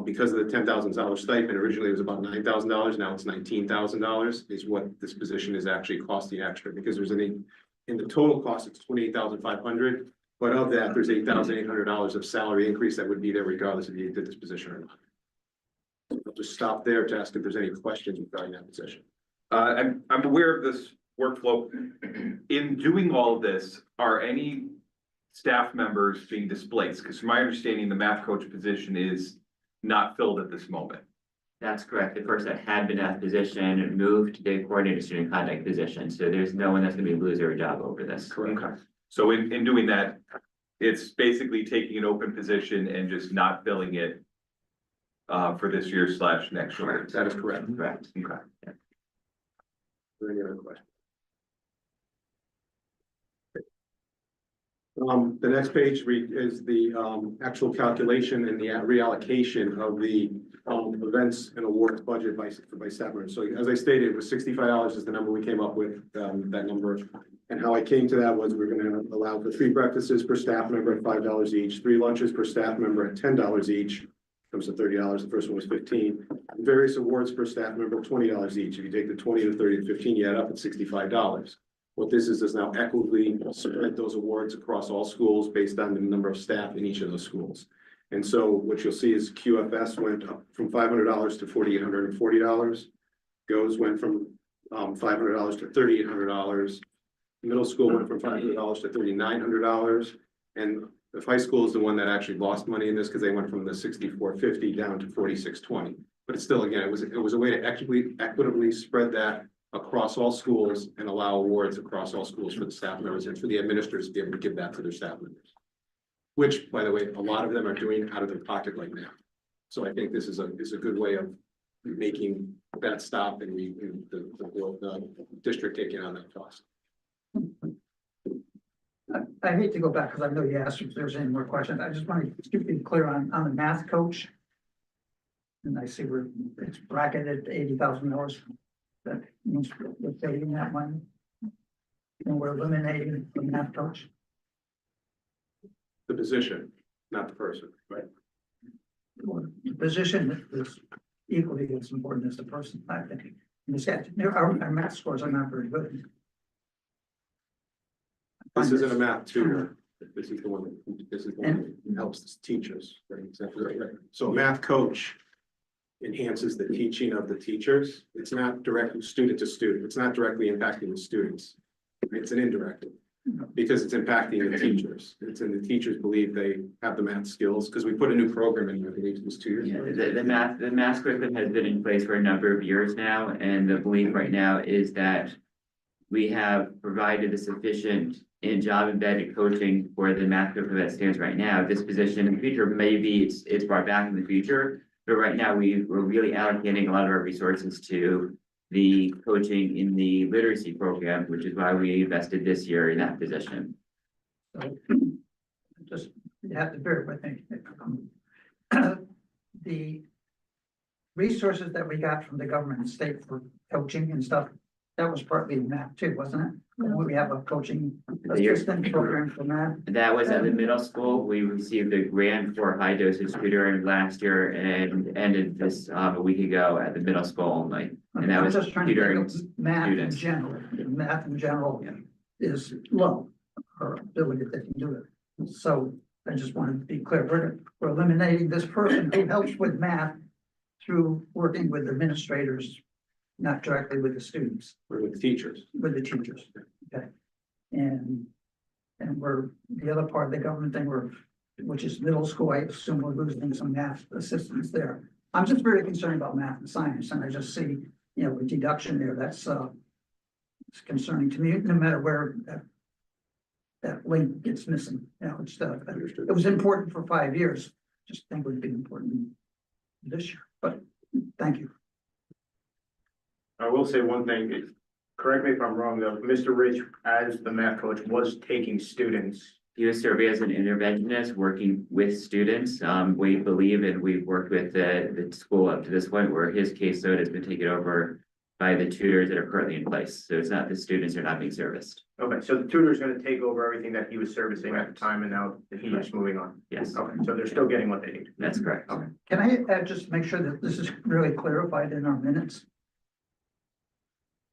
because of the $10,000 stipend, originally it was about $9,000, now it's $19,000 is what this position is actually costing extra, because there's in the total cost, it's $28,500. But of that, there's $8,800 of salary increase that would be there regardless if you did this position or not. I'll just stop there to ask if there's any questions regarding that position. I'm aware of this workflow. In doing all of this, are any staff members being displaced? Because from my understanding, the math coach position is not filled at this moment. That's correct. The person that had been at the position moved to the coordinator student conduct position. So there's no one that's gonna be losing their job over this. Okay. So in doing that, it's basically taking an open position and just not filling it for this year / next year. That is correct. Correct. Okay. Are there any other questions? The next page is the actual calculation and the reallocation of the events and awards budget by staff members. So as I stated, it was $65 is the number we came up with, that number. And how I came to that was we're gonna allow for 3 breakfasts per staff member at $5 each, 3 lunches per staff member at $10 each. Comes to $30, the first one was 15. And various awards per staff member, $20 each. If you take the 20 to 30 to 15, you add up at $65. What this is now equitably spread those awards across all schools based on the number of staff in each of those schools. And so what you'll see is QFS went up from $500 to $4,840. GOES went from $500 to $3,800. Middle school went from $500 to $3,900. And the high school is the one that actually lost money in this because they went from the $6,450 down to $4,620. But it's still, again, it was a way to equitably spread that across all schools and allow awards across all schools for the staff members and for the administrators to be able to give that to their staff members. Which, by the way, a lot of them are doing out of their pocket right now. So I think this is a good way of making that stop and the district taking on that cost. I hate to go back because I know you asked if there's any more questions. I just want to be clear on the math coach. And I see it's bracketed at $80,000. That means we're taking that money. And we're eliminating the math coach. The position, not the person, right? Well, the position is equally as important as the person, I think. Our math scores are not very good. This isn't a math tutor. This is the one that helps the teachers, right? Exactly right. So a math coach enhances the teaching of the teachers. It's not directly student to student. It's not directly impacting the students. It's an indirect because it's impacting the teachers. It's in the teachers believe they have the math skills because we put a new program in, I believe it was 2 years ago. The math curriculum has been in place for a number of years now, and the belief right now is that we have provided the sufficient job embedded coaching for the math curriculum that stands right now. This position in the future, maybe it's brought back in the future, but right now we're really allocating a lot of our resources to the coaching in the literacy program, which is why we invested this year in that position. So just, you have to bear with me. The resources that we got from the government and state for coaching and stuff, that was partly math too, wasn't it? We have a coaching assistant program for math. That was at the middle school. We received a grant for high dosage tutoring last year and ended this a week ago at the middle school only. And that I'm was just trying to tutoring think of math in students. general. Math in general is low, or ability that can do it. So I just wanted to be clear, we're eliminating this person who helps with math through working with administrators, not directly with the students. Or with teachers. With the teachers, okay. And we're, the other part of the government thing, we're which is middle school, I assume we're losing some math assistants there. I'm just very concerned about math and science, and I just see, you know, a deduction there, that's, it's concerning to me, no matter where that link gets missing, you know, it's, it was important for 5 years, just think it would be important this year, but thank you. I will say one thing, correct me if I'm wrong, though, Mr. Rich, as the math coach, was taking students. He was serving as an interventionist, working with students. We believe and we've worked with the school up to this point where his caseload has been taken over by the tutors that are currently in place. So it's not the students are not being serviced. Okay, so the tutor's gonna take over everything that he was servicing at the time, and now he's just moving on. Yes, Okay, so they're still getting what they need. that's correct. Okay. Can I add, just make sure that this is really clarified in our minutes?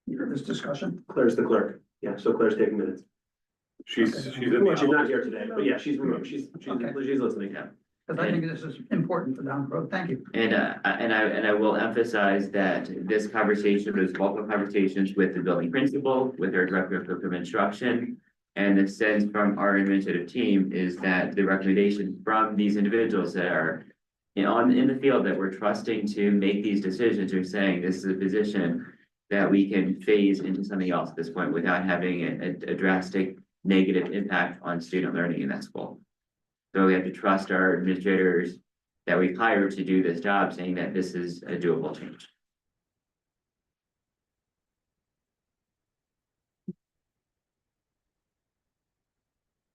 This discussion? Claire's the clerk. Yeah, so Claire's taking minutes. She's in Well, she's the, not here today, but yeah, she's remote. She's Okay. listening. Yeah. Because I think this is important for down the road, thank you. And I will emphasize that this conversation was multiple conversations with the building principal, with our director of curriculum instruction. And the sense from our administrative team is that the recommendation from these individuals that are in the field that we're trusting to make these decisions are saying this is a position that we can phase into something else at this point without having a drastic negative impact on student learning in that school. So we have to trust our administrators that we've hired to do this job, saying that this is a doable change.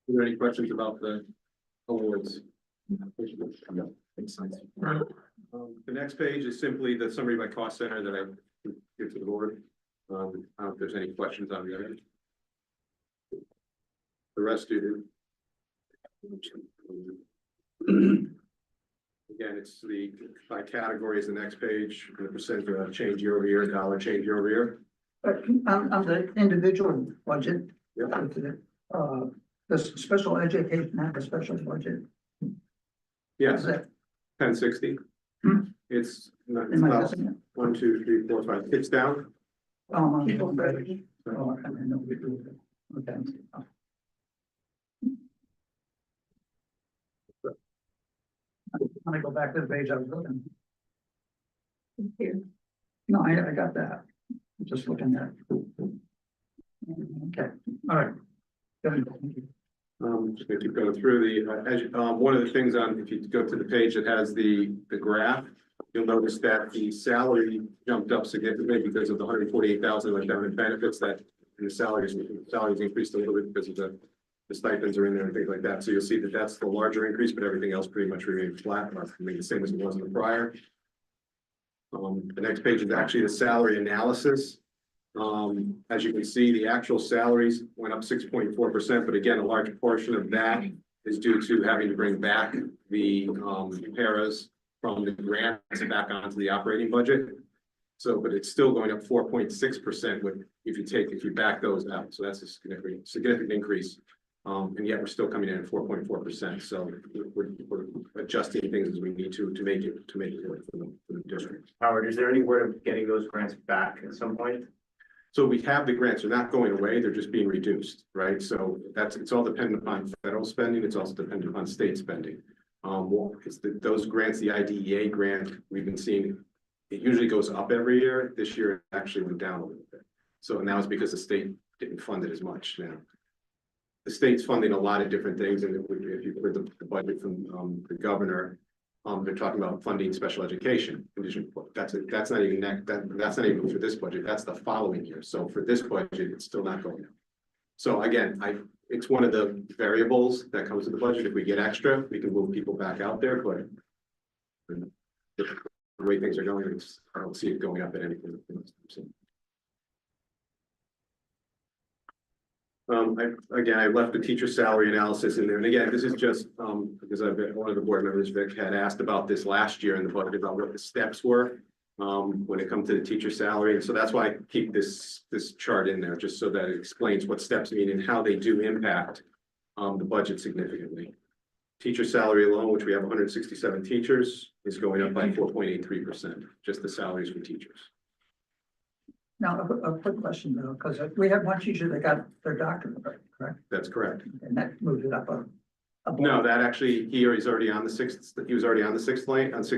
Are there any questions about the awards? Makes sense. The next page is simply the summary by cost center that I give to the board. I don't know if there's any questions on the other. The rest do. Again, it's the by category is the next page, the percent change year over year, dollar change year over year. But on the individual budget, Yeah. the special education have a special budget. Yes, Is that, 1060. Hmm. It's not, it's am I not missing it? 1, 2, 3, 4, 5. It's down. Oh, I didn't know we do it. Okay. Let me go back to the page I was looking. No, I got that. I'm just looking at it. Okay, all right. Good. Just gonna keep going through one of the things on, if you go to the page that has the graph, you'll notice that the salary jumped up significantly because of the 148,000 went down in benefits that, and the salaries increased a little bit because of the stipends are in there and things like that. So you'll see that that's the larger increase, but everything else pretty much remained flat, I mean, the same as it was in the prior. The next page is actually the salary analysis. As you can see, the actual salaries went up 6.4%, but again, a large portion of that is due to having to bring back the paras from the grants back onto the operating budget. So, but it's still going up 4.6% with if you back those out. So that's a significant increase. And yet we're still coming in at 4.4%. So we're adjusting things as we need to make it work for the district. Howard, is there any word of getting those grants back at some point? So we have the grants, they're not going away, they're just being reduced, right? So it's all dependent upon federal spending, it's also dependent upon state spending. Those grants, the IDEA grant, we've been seeing, it usually goes up every year. This year it actually went down a little bit. So now it's because the state didn't fund it as much now. The state's funding a lot of different things, and if you heard the budget from the governor, they're talking about funding special education. That's not even for this budget. That's the following year. So for this budget, it's still not going up. So again, it's one of the variables that comes to the budget. If we get extra, we can move people back out there, but the way things are going, I don't see it going up at anything. I left the teacher salary analysis in there, and again, this is just because one of the board members, Vic, had asked about this last year in the budget about what the steps were when it comes to the teacher salary, and so that's why I keep this chart in there, just so that it explains what steps mean and how they do impact the budget significantly. Teacher salary alone, which we have 167 teachers, is going up by 4.83%, just the salaries for teachers. Now, a quick question though, because we had one teacher that got their doctorate, correct? That's correct. And that moved it up No, that actually, he's already on the sixth, he was already on the sixth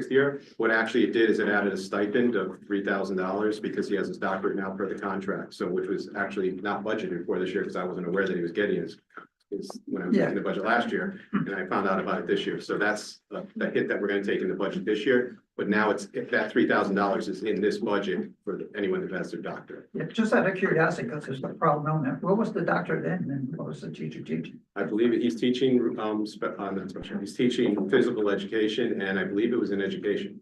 year. What actually it did is it added a stipend of $3,000 because he has his doctorate now per the contract. So which was actually not budgeted for this year because I wasn't aware that he was getting his when I was Yeah. making the budget last year, and I found out about it this year. So that's the hit that we're gonna take in the budget this year. But now it's, if that $3,000 is in this budget for anyone that has their doctorate. Yeah, just out of curiosity, because there's no problem on that. What was the doctor then, and what was the teacher teaching? I believe he's teaching, not special, he's teaching physical education, and I believe it was in education.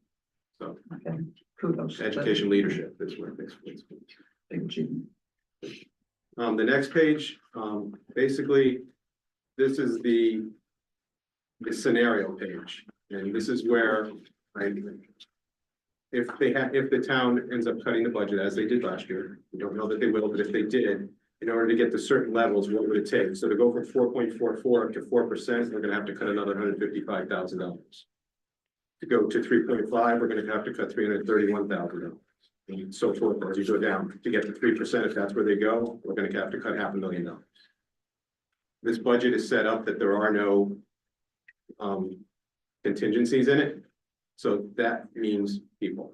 So, Okay, kudos. education leadership, that's what it's. Big achievement. The next page, basically, this is the scenario page, and this is where if the town ends up cutting the budget as they did last year, we don't know that they will, but if they did, in order to get to certain levels, what would it take? So to go from 4.44 up to 4%, we're gonna have to cut another $155,000. To go to 3.5, we're gonna have to cut $331,000. And so forth as you go down. To get to 3%, if that's where they go, we're gonna have to cut $500,000. This budget is set up that there are no contingencies in it. So that means people.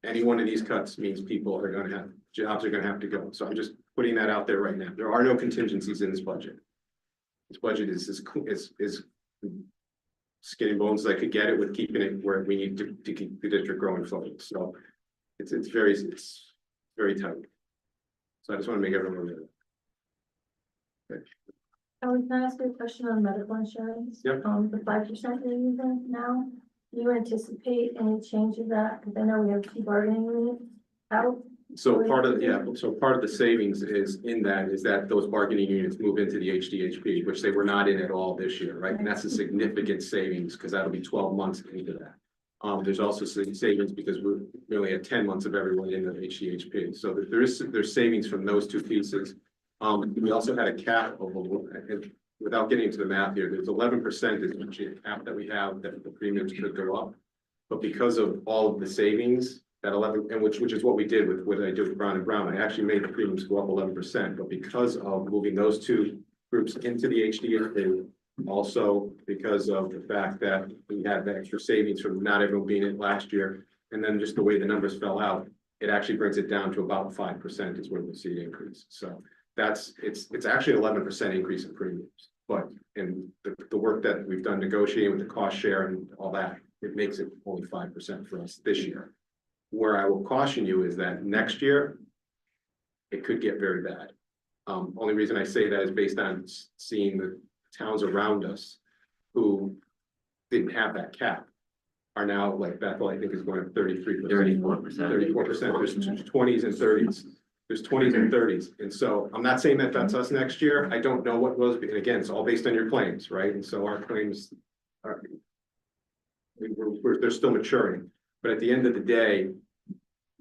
Any one of these cuts means people are gonna have, jobs are gonna have to go. So I'm just putting that out there right now. There are no contingencies in this budget. This budget is skin and bones as I could get it with keeping it where we need to keep the district growing forward. So it's very tight. So I just want to make everyone aware. Can I ask you a question on medical insurance? Yep. The 5% you're using now, do you anticipate any change of that? Because I know we have 2 bargaining units out. So part of the savings is that those bargaining units move into the HDHP, which they were not in at all this year, right? And that's a significant savings because that'll be 12 months into that. There's also savings because we only had 10 months of everyone in the HDHP. So there's savings from those two pieces. We also had a cap of, without getting into the math here, there's 11% is the cap that we have that the premiums could go up. But because of all of the savings, that 11, and which is what we did with what I did with Brown and Brown, I actually made the premiums go up 11%. But because of moving those two groups into the HDHP, also because of the fact that we had the extra savings from not everyone being in last year, and then just the way the numbers fell out, it actually brings it down to about 5% is where we'll see the increase. So it's actually 11% increase in premiums, but in the work that we've done negotiating with the cost share and all that, it makes it only 5% for us this year. Where I will caution you is that next year, it could get very bad. Only reason I say that is based on seeing the towns around us who didn't have that cap are now, like Bethel, I think is going up 33%. 34%. 34%. There's 20s and 30s. There's 20s and 30s. And so I'm not saying that that's us next year. I don't know what was, and again, it's all based on your claims, right? And so our claims are, they're still maturing. But at the end of the day,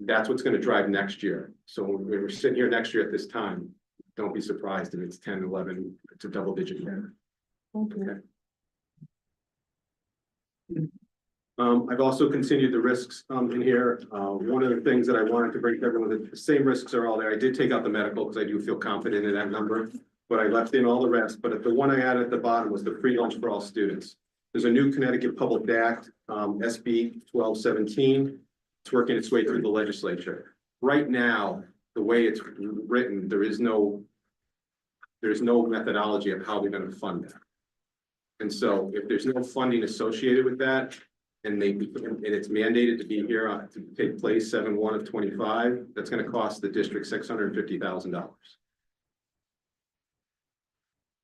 that's what's going to drive next year. So when we're sitting here next year at this time, don't be surprised if it's 10, 11, it's a double digit number. Thank you. Okay. I've also continued the risks in here. One of the things that I wanted to bring to everyone, the same risks are all there. I did take out the medical because I do feel confident in that number, but I left in all the rest. But the one I added at the bottom was the free lunch for all students. There's a new Connecticut Public Act, SB 1217. It's working its way through the legislature. Right now, the way it's written, there's no methodology of how they're going to fund that. And so if there's no funding associated with that, and it's mandated to be here to take place 7/1 of 25, that's going to cost the district $650,000.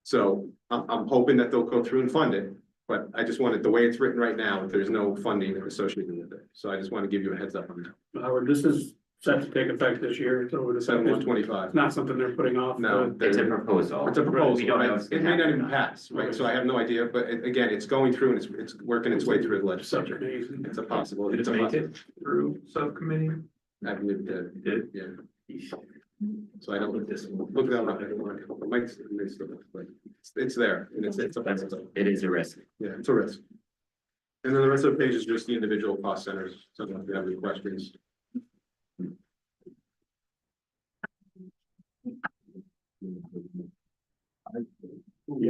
So I'm hoping that they'll go through and fund it, but I just wanted, the way it's written right now, there's no funding associated with it. So I just want to give you a heads up on that. Howard, this is set to take effect this year. It's over the 7/1/25. It's not something they're putting off. No, It's a proposal. it's a proposal, We don't know right? if it's It gonna may not happen. even pass, right? So I have no idea, but again, it's going through and it's working its way through the Such legislature. amazing. It's a possibility. Did it make it through subcommittee? I believe it did. Did? Yeah. So I don't look that up. I don't want to. It's there and it's a, It is a risk. yeah, it's a risk. And then the rest of the page is just the individual cost centers. So if you have any questions.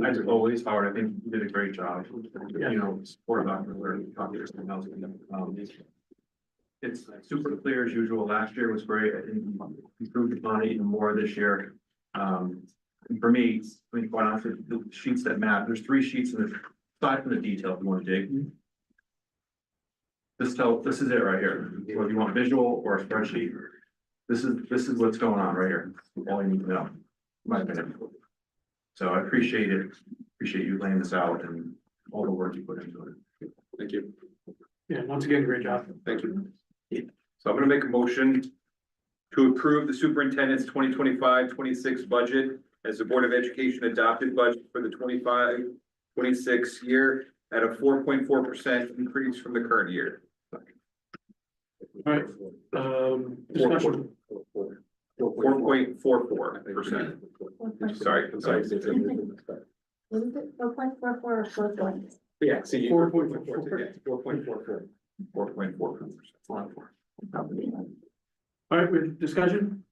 As always, Howard, I think you did a great job, you know, support Dr. Learning, copy something else. It's super clear as usual. Last year was great. I think we improved upon it even more this year. And for me, I mean, quite honestly, the sheets that matter, there's 3 sheets in the, aside from the detail, if you want to dig. This is it right here. Whether you want visual or a spreadsheet, this is what's going on right here. All you need to know, in my opinion. So I appreciate it. Appreciate you laying this out and all the work you put into it. Thank you. Yeah, once again, great job. Thank you. So I'm gonna make a motion to approve the superintendent's 2025-26 budget as the Board of Education adopted budget for the 25-26 year at a 4.4% increase from the current year. All right, discussion. 4.44%. Sorry. What is it, 4.44 or 4.4? Yeah, so you. 4.44. 4.44. 4.44%. All right, with discussion?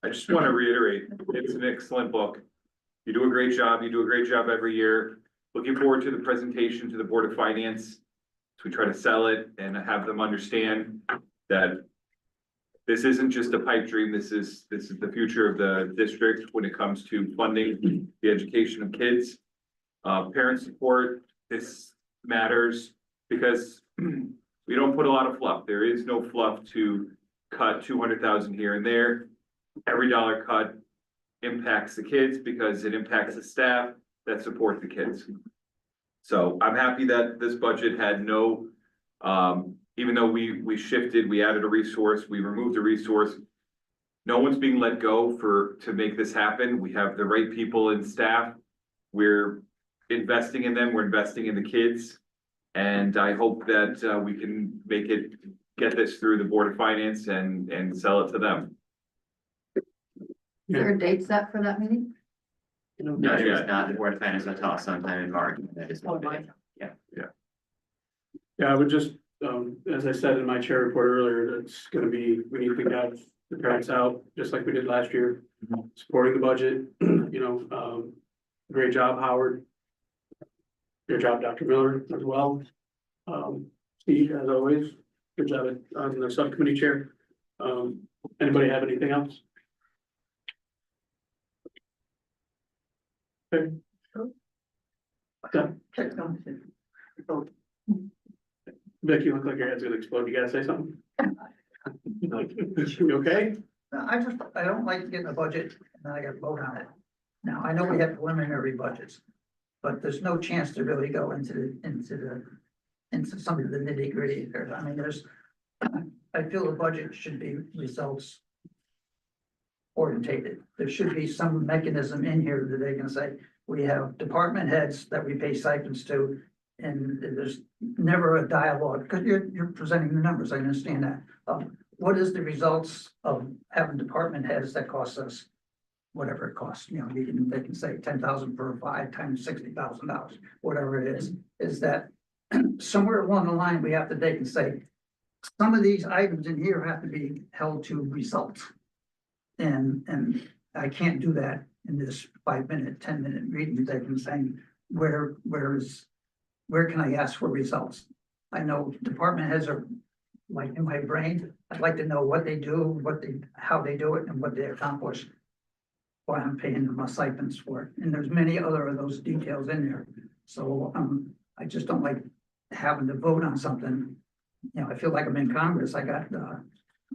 I just want to reiterate, it's an excellent book. You do a great job. You do a great job every year. Looking forward to the presentation to the Board of Finance. So we try to sell it and have them understand that this isn't just a pipe dream. This is the future of the district when it comes to funding the education of kids. Parent support, this matters because we don't put a lot of fluff. There is no fluff to cut 200,000 here and there. Every dollar cut impacts the kids because it impacts the staff that support the kids. So I'm happy that this budget had no, even though we shifted, we added a resource, we removed a resource. No one's being let go to make this happen. We have the right people in staff. We're investing in them. We're investing in the kids. And I hope that we can get this through the Board of Finance and sell it to them. Is there a date set for that meeting? No, it's not the Board of Finance until sometime in March. That is what it is. Yeah, I would just, as I said in my chair report earlier, it's gonna be, we need to have the parents out, just like we did last year. Supporting the budget, great job, Howard. Good job, Dr. Miller, as well. Steve, as always, good job on the subcommittee chair. Anybody have anything else? Okay. Done. Vic, you look like your head's gonna explode. You gotta say something? You okay? I don't like getting a budget and then I gotta vote on it. Now, I know we have preliminary budgets, but there's no chance to really go into some of the nitty gritty there. I mean, I feel the budget should be results orientated. There should be some mechanism in here that they can say, we have department heads that we pay stipends to. And there's never a dialogue, because you're presenting the numbers, I understand that. What is the results of having department heads that cost us whatever it costs? You know, they can say 10,000 for 5 times $60,000, whatever it is that somewhere along the line, they can say, some of these items in here have to be held to results. And I can't do that in this 5-minute, 10-minute reading. They can say, where can I ask for results? I know department heads are like in my brain. I'd like to know what they do, how they do it, and what they accomplish. Why I'm paying them my stipends for it. And there's many other of those details in there. So I just don't like having to vote on something. You know, I feel like I'm in Congress. I got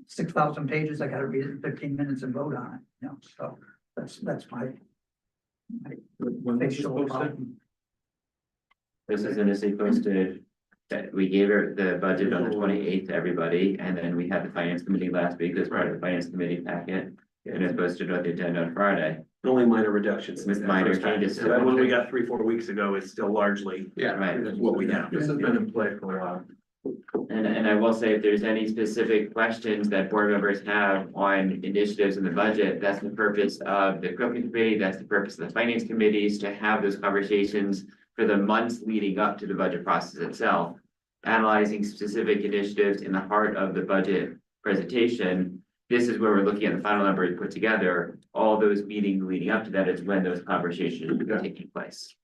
6,000 pages. I got to read it in 15 minutes and vote on it. You know, so that's my facial problem. This is initially posted, that we gave her the budget on the 28th to everybody, and then we had the finance committee last week as part of the finance committee packet. And it's posted on the agenda on Friday. Only minor reductions. With minor changes. So that one we got 3-4 weeks ago is still largely. Right. What we have. This has been in play for a while. And I will say, if there's any specific questions that board members have on initiatives in the budget, that's the purpose of the equipment committee, that's the purpose of the finance committees, to have those conversations for the months leading up to the budget process itself, analyzing specific initiatives in the heart of the budget presentation, this is where we're looking at the final numbers put together, all those meetings leading up to that is when those conversations are taking place.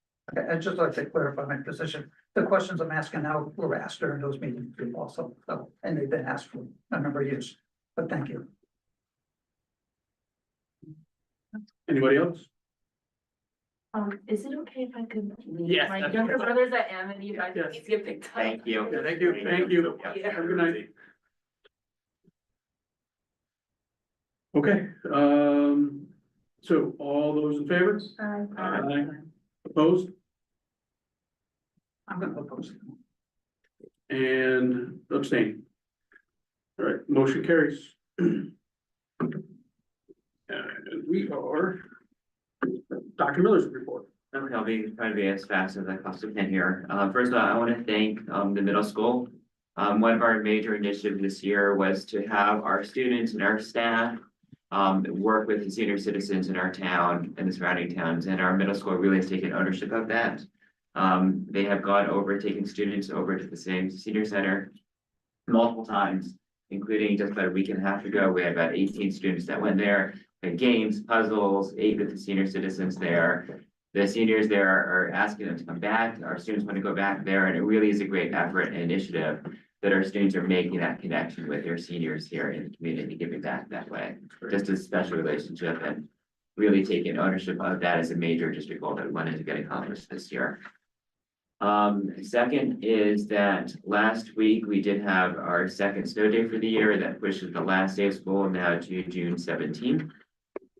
I'd just like to clarify my position. The questions I'm asking now were asked during those meetings also, so, and they've been asked for a number of years, but thank you. Anybody else? Is it okay if I could leave? Yes, My that's younger fine. brothers at Amity, you guys Yes. need to get picked up. Thank you. Yeah, thank you, thank you. Yeah. Have a good night. Okay, so all those in favor? Aye. Opposed I'm gonna oppose it. and abstain. All right, motion carries. And we are Dr. Miller's report. Okay, I'll be trying to be as fast as I possibly can here. First of all, I want to thank the middle school. One of our major initiatives this year was to have our students and our staff work with the senior citizens in our town and the surrounding towns, and our middle school really has taken ownership of that. They have gone over, taken students over to the same senior center multiple times, including just about a week and a half ago. We had about 18 students that went there, had games, puzzles, ate with the senior citizens there. The seniors there are asking them to come back. Our students want to go back there, and it really is a great effort and initiative that our students are making that connection with their seniors here in the community, giving back that way. Just a special relationship and really taking ownership of that as a major district goal that we wanted to get accomplished this year. Second is that last week we did have our second snow day for the year that pushes the last day of school now to June 17th.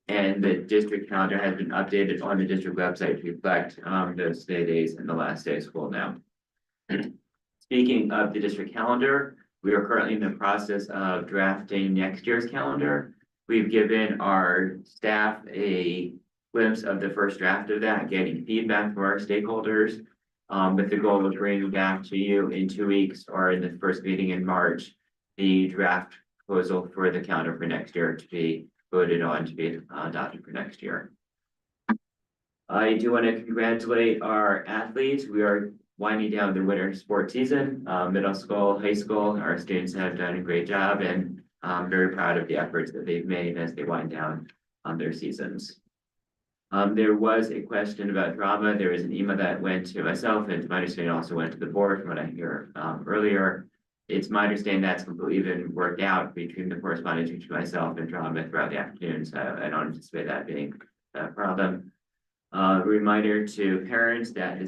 And the district calendar has been updated on the district website to reflect those snow days and the last day of school now. Speaking of the district calendar, we are currently in the process of drafting next year's calendar. We've given our staff a glimpse of the first draft of that, getting feedback from our stakeholders. With the goal of bringing back to you in 2 weeks or in the first meeting in March, the draft proposal for the calendar for next year to be voted on to be adopted for next year. I do want to congratulate our athletes. We are winding down the winter sports season, middle school, high school. Our students have done a great job, and I'm very proud of the efforts that they've made as they wind down their seasons. There was a question about drama. There was an email that went to myself, and to my understanding also went to the board from what I hear earlier. It's my understanding that's completely been worked out between the correspondence between myself and drama throughout the afternoon, so I don't anticipate that being a problem. Reminder to parents that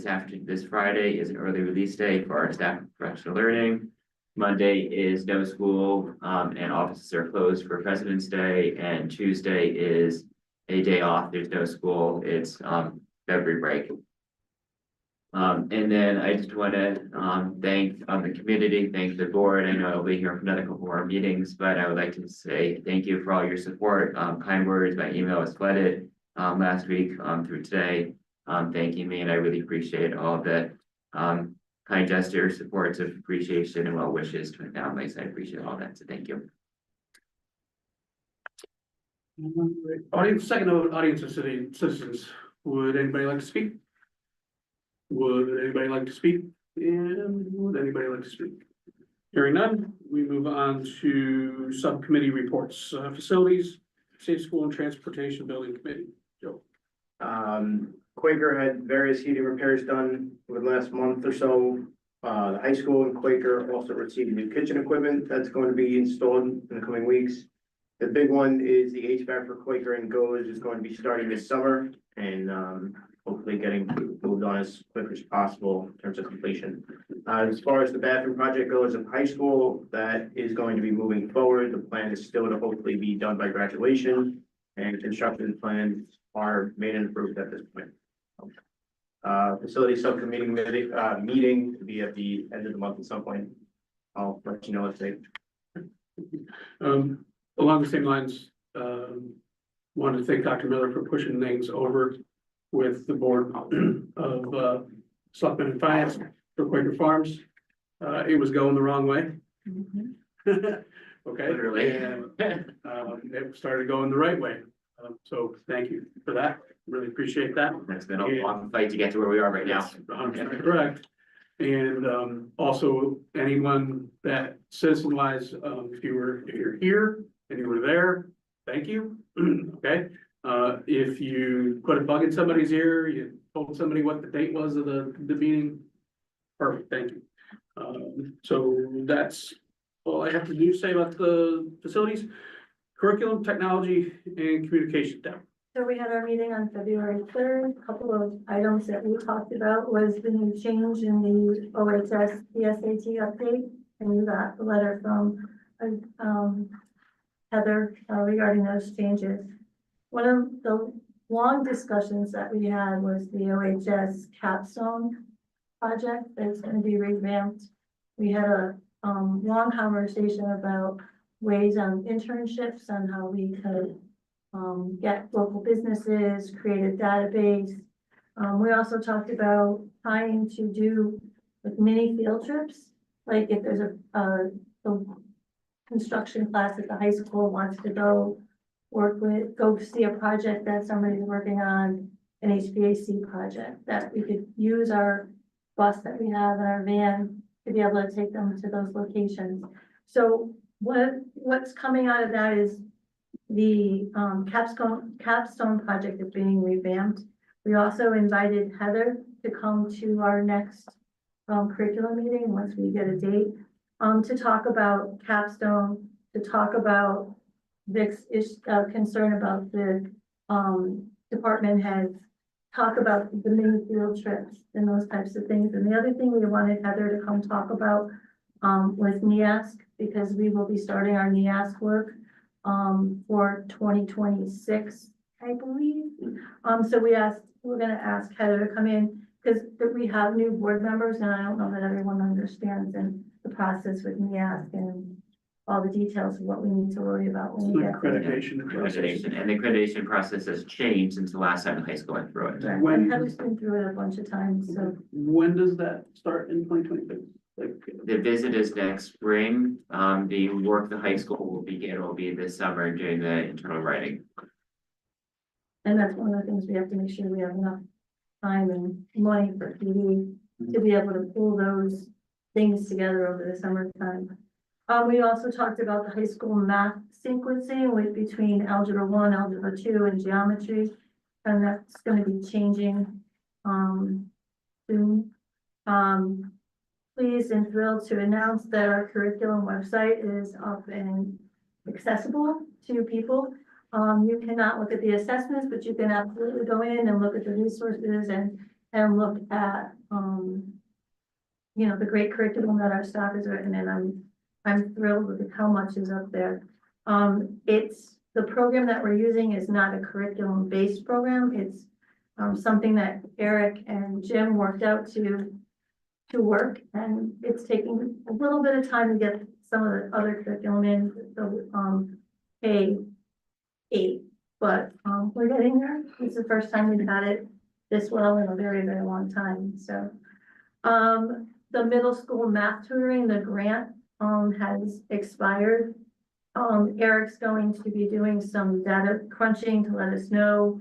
this Friday is an early release day for our staff of professional learning. Monday is no school, and offices are closed for President's Day, and Tuesday is a day off. There's no school. It's February break. And then I just want to thank the community, thank the board. I know I'll be here for another couple more meetings, but I would like to say thank you for all your support. Kind words, my email was flooded last week through today, thanking me, and I really appreciate all the kind gestures, supports of appreciation and well wishes to my families. I appreciate all that, so thank you. Audience, second audience of citizens, would anybody like to speak? Would anybody like to speak? And would anybody like to speak? Hearing none, we move on to subcommittee reports, facilities, safe school and transportation building committee. Joe. Quaker had various heating repairs done over the last month or so. The high school and Quaker also received new kitchen equipment that's going to be installed in the coming weeks. The big one is the HVAC for Quaker and Goes is going to be starting this summer and hopefully getting moved on as quick as possible in terms of completion. As far as the bathroom project goes at high school, that is going to be moving forward. The plan is still to hopefully be done by graduation, and construction plans are made and approved at this point. Facility subcommittee meeting to be at the end of the month at some point. I'll let you know if they. Along the same lines, wanted to thank Dr. Miller for pushing things over with the board of Selectmen and Finance for Quaker Farms. It was going the wrong way. Okay. Literally. And it started going the right way. So thank you for that. Really appreciate that. It's been a long fight to get to where we are right now. 100% correct. And also anyone that citizen wise, if you're here you were there, thank you. Okay, if you put a bug in somebody's ear, you told somebody what the date was of the meeting. Perfect, thank you. So that's all I have to do say about the facilities, curriculum, technology, and communication. Deb. So we had our meeting on February 3rd. A couple of items that we talked about was the new change in the OHS PSAT update. And you got the letter from Heather regarding those changes. One of the long discussions that we had was the OHS capstone project that's going to be revamped. We had a long conversation about ways on internships and how we could get local businesses, create a database. We also talked about trying to do like mini field trips. Like if there's a construction class at the high school wants to go see a project that somebody's working on, an HVAC project, that we could use our bus that we have in our van to be able to take them to those locations. So what's coming out of that is the capstone project is being revamped. We also invited Heather to come to our next curriculum meeting once we get a date, to talk about capstone, to talk about Vic's concern about the department heads, talk about the mini field trips and those types of things. And the other thing we wanted Heather to come talk about was NEASC, because we will be starting our NEASC work for 2026, I believe. So we're gonna ask Heather to come in, because we have new board members, and I don't know that everyone understands and the process with NEASC and all the details of what we need to worry about when we get there. Accreditation, and the accreditation process has changed since the last time the high school went through it. Right. When- Heather's been through it a bunch of times, so. When does that start in 2026? Like, The visit is next spring. The work the high school will begin will be this summer during the internal writing. And that's one of the things we have to make sure we have enough time and money for PD to be able to pull those things together over the summertime. We also talked about the high school math sequencing between Algebra 1, Algebra 2, and geometry. And that's gonna be changing, soon. Pleased and thrilled to announce that our curriculum website is up and accessible to people. You cannot look at the assessments, but you can absolutely go in and look at the resources and look at, you know, the great curriculum that our staff has written, and I'm thrilled with how much is up there. It's, the program that we're using is not a curriculum-based program. It's something that Eric and Jim worked out to work, and it's taking a little bit of time to get some of the other curriculum in, the K-8, but we're getting there. It's the first time we've had it this well in a very, very long time. So the middle school math tutoring, the grant has expired. Eric's going to be doing some data crunching to let us know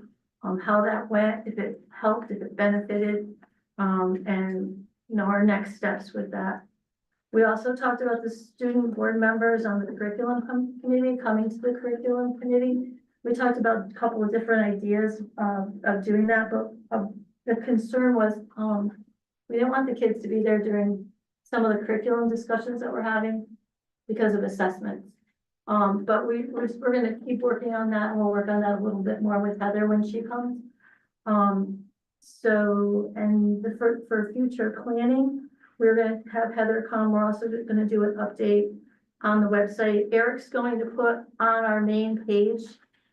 how that went, if it helped, if it benefited, and you know, our next steps with that. We also talked about the student board members on the curriculum committee coming to the curriculum committee. We talked about a couple of different ideas of doing that, but the concern was we didn't want the kids to be there during some of the curriculum discussions that we're having because of assessments. But we're gonna keep working on that, and we'll work on that a little bit more with Heather when she comes. So, and for future planning, we're gonna have Heather come. We're also gonna do an update on the website. Eric's going to put on our main page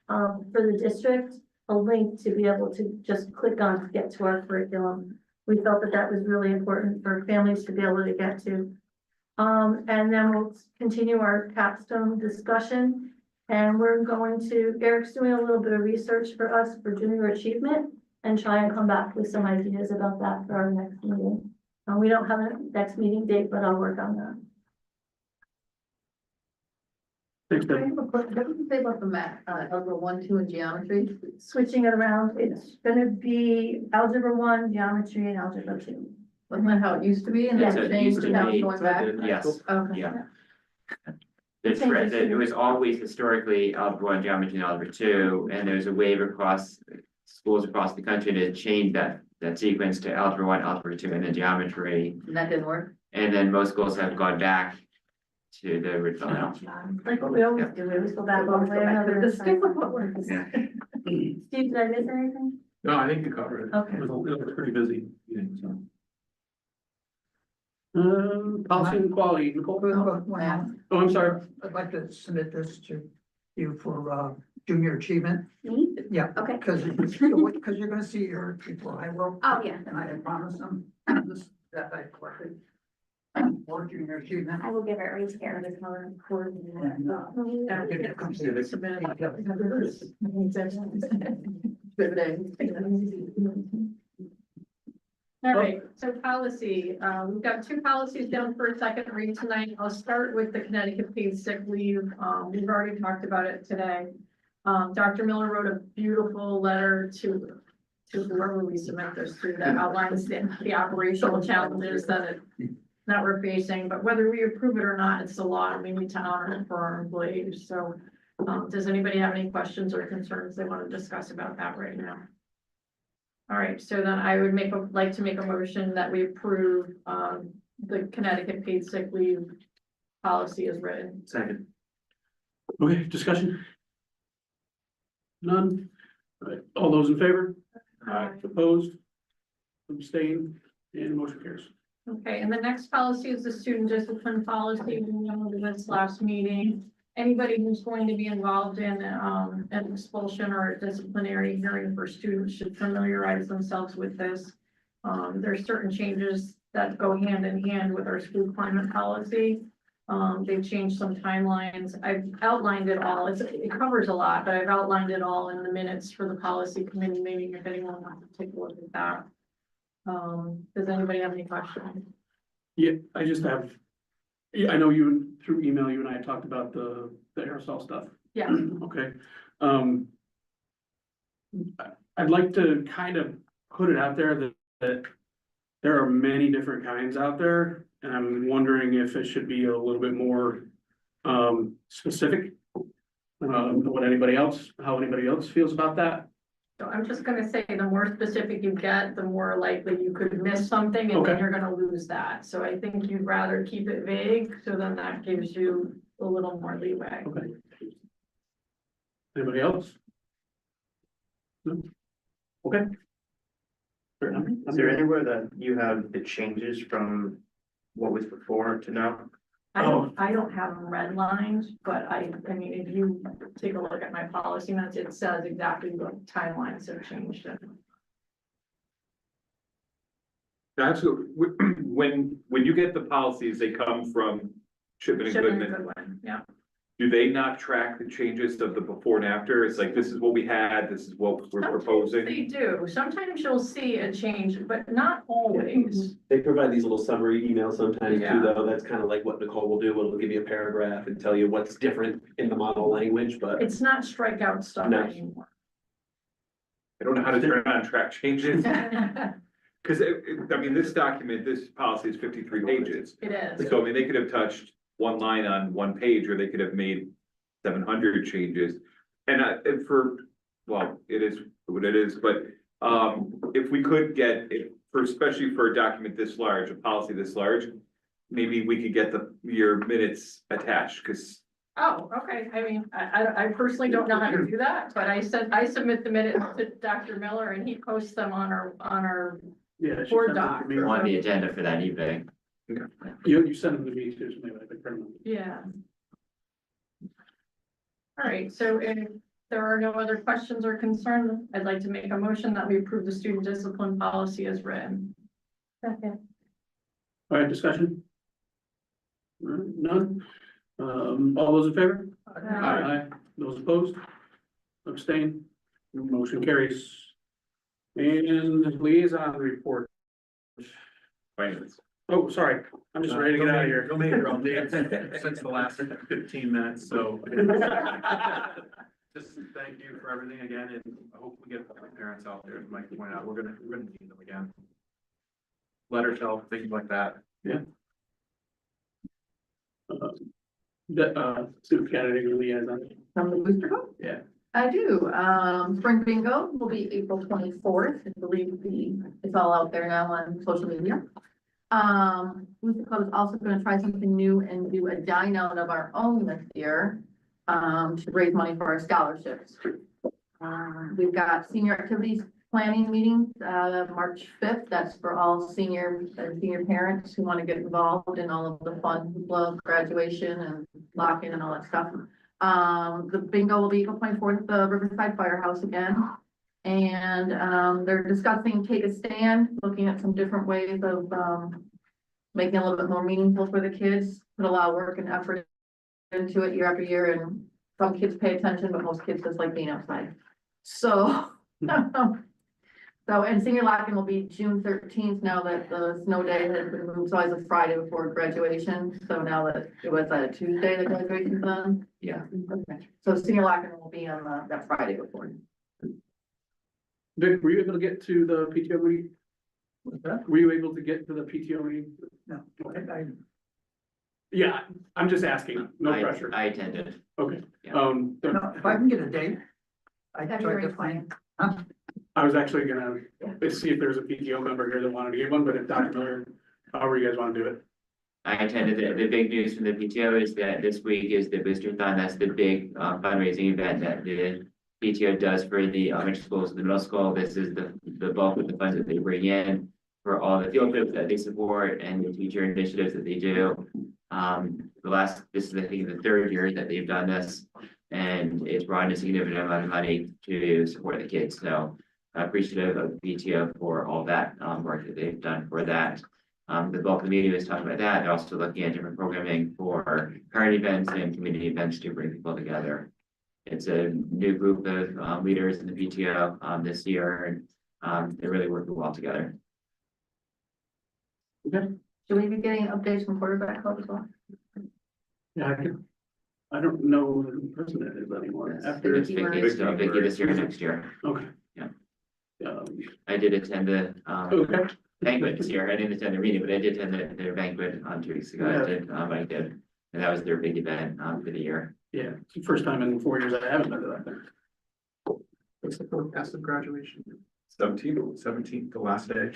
for the district a link to be able to just click on to get to our curriculum. We felt that that was really important for families to be able to get to. And then we'll continue our capstone discussion. And we're going to, Eric's doing a little bit of research for us for junior achievement and try and come back with some ideas about that for our next meeting. We don't have a next meeting date, but I'll work on that. thanks, I Deb. have a question. What did you say about the math, algebra 1, 2, and geometry? Switching it around, it's gonna be Algebra 1, Geometry, and Algebra 2. Wasn't that how it used to be? And That's then what it used changed to now be. going back? Yes. Okay. Yeah. It was always historically Algebra 1, Geometry, and Algebra 2, and there's a wave across schools across the country to change that sequence to Algebra 1, Algebra 2, and then Geometry. And that didn't work? And then most schools have gone back to the original. Like what we always do, we always go back one way or another. The stick with what works. Yeah. Steve, did I miss anything? No, I think you covered it. Okay. It was pretty busy. So. Policy and quality, Nicole? Oh, I'm sorry. I'd like to submit this to you for, junior achievement. Me? Yeah, Okay. because you're gonna see your people, I will. Oh, yeah. And I had promised them this, that I collected. For junior achievement. I will give it right here. There's another cord. And, it comes to this. All right, so policy, we've got two policies down for a second read tonight. I'll start with the Connecticut paid sick leave. We've already talked about it today. Dr. Miller wrote a beautiful letter to whoever we submit this to that outlines the operational challenges that we're facing, but whether we approve it or not, it's a law and we need to honor it for our employees. So, does anybody have any questions or concerns they want to discuss about that right now? All right, so then I would like to make a motion that we approve, the Connecticut paid sick leave policy as written. Second. Okay, discussion? None? All right, all those in favor? Opposed? Abstained? And motion carries. Okay, and the next policy is the student discipline policy. We went over this last meeting. Anybody who's going to be involved in an expulsion or a disciplinary hearing for students should familiarize themselves with this. There's certain changes that go hand in hand with our school climate policy. They've changed some timelines. I've outlined it all. It covers a lot, but I've outlined it all in the minutes for the policy committee meeting if anyone wants to take a look at that. Does anybody have any questions? Yeah, I just have, yeah, I know you, through email, you and I talked about the aerosol stuff. Yeah. Okay. I'd like to kind of put it out there that there are many different kinds out there, and I'm wondering if it should be a little bit more specific. How anybody else feels about that. So I'm just gonna say, the more specific you get, the more likely you could miss something and then Okay. you're gonna lose that. So I think you'd rather keep it vague, so then that gives you a little more leeway. Okay. Anybody else? No? Okay. Fair enough. Is there anywhere that you have the changes from what was before to now? I don't have them redlined, but I mean, if you take a look at my policy notes, it says exactly what timelines have changed. That's, when you get the policies, they come from Shipman and Shipman and Goodman. Goodwin, yeah. Do they not track the changes of the before and after? It's like, this is what we had, this is what we're proposing. They do. Sometimes you'll see a change, but not always. They provide these little summary emails sometimes Yeah. too, though. That's kind of like what Nicole will do. It'll give you a paragraph and tell you what's different in the model language, but It's not strikeout stuff No. anymore. I don't know how to turn on track changes, because I mean, this document, this policy is 53 pages. It is. So I mean, they could have touched one line on one page, or they could have made 700 changes. And well, it is what it is, but if we could get it, especially for a document this large, a policy this large, maybe we could get your minutes attached, because Oh, okay. I mean, I personally don't know how to do that, but I submit the minutes to Dr. Miller and he posts them on our Yeah. she Board sent it to doc. me. On the agenda for that evening. You sent them to me too, so maybe I could print them. Yeah. All right, so if there are no other questions or concerns, I'd like to make a motion that we approve the student discipline policy as written. Second. All right, discussion? All right, none? All those in favor? Aye. Those opposed? Abstain? Motion carries. And liaison report. finance. Oh, sorry, I'm just ready to get out of here. No major updates since the last 15 minutes, so. Just thank you for everything again, and I hope we get the parents out there, as Mike pointed out, we're gonna need them again. Letters help, things like that. Yeah. The, student candidate really has on. From the booster vote? Yeah. I do. Spring bingo will be April 24th. I believe it's all out there now on social media. Booster Club is also gonna try something new and do a dine out of our own this year, to raise money for our scholarships. We've got senior activities planning meetings, March 5th. That's for all senior parents who want to get involved in all of the fun, love, graduation and lock-in and all that stuff. The bingo will be April 24th at the Riverside Firehouse again. And, they're discussing take a stand, looking at some different ways of, making it a little bit more meaningful for the kids, put a lot of work and effort into it year after year, and some kids pay attention, but most kids just like being outside. So, and senior lock-in will be June 13th, now that the snow day has been moved, so it's a Friday before graduation, so now that it was a Tuesday that graduation's on. Yeah. Okay, so senior lock-in will be on that Friday before. Vic, were you able to get to the PTO meeting? What's that? Were you able to get to the PTO meeting? No, I, Yeah, I'm just asking, no I- pressure. I attended. Okay, Yeah. no, if I can get a date. I tried February to find, huh? I was actually gonna, let's see if there's a PTO member here that wanted to give one, but if Dr. Miller, however you guys wanna do it. I attended. The big news from the PTO is that this week is the Booster-thon. That's the big fundraising event that the PTO does for the elementary schools and the middle school. This is the bulk of the funds that they bring in for all the field trips that they support and the teacher initiatives that they do. This is, I think, the third year that they've done this, and it's brought in a significant amount of money to support the kids. So appreciative of PTO for all that work that they've done for that. The bulk of the media is talking about that. They're also looking at different programming for current events and community events to bring people together. It's a new group of leaders in the PTO this year, and they're really working well together. Should we be getting updates from quarterback club as well? Yeah, I don't know who the person that is anymore. After, It's Vicky this year and next year. okay. Yeah. Um, I did attend the okay, banquet this year. I didn't attend the meeting, but I did attend their banquet 2 weeks ago. Yeah. I did. And that was their big event for the year. yeah, it's the first time in 4 years I haven't been to that thing. What's the forecast of graduation? 17th, the last day.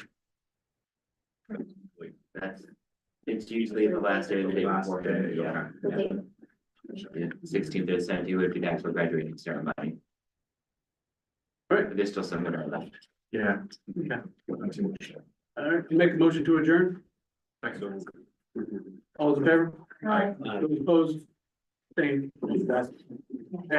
It's usually the last day of the day Last before. day, Yeah. okay. Yeah. 16th to 17th would be the actual graduating ceremony. Right. But there's still some that are left. Yeah. Okay. Not too much. All right, make a motion to adjourn. Thanks. All those in favor? Aye. Those opposed? Same. And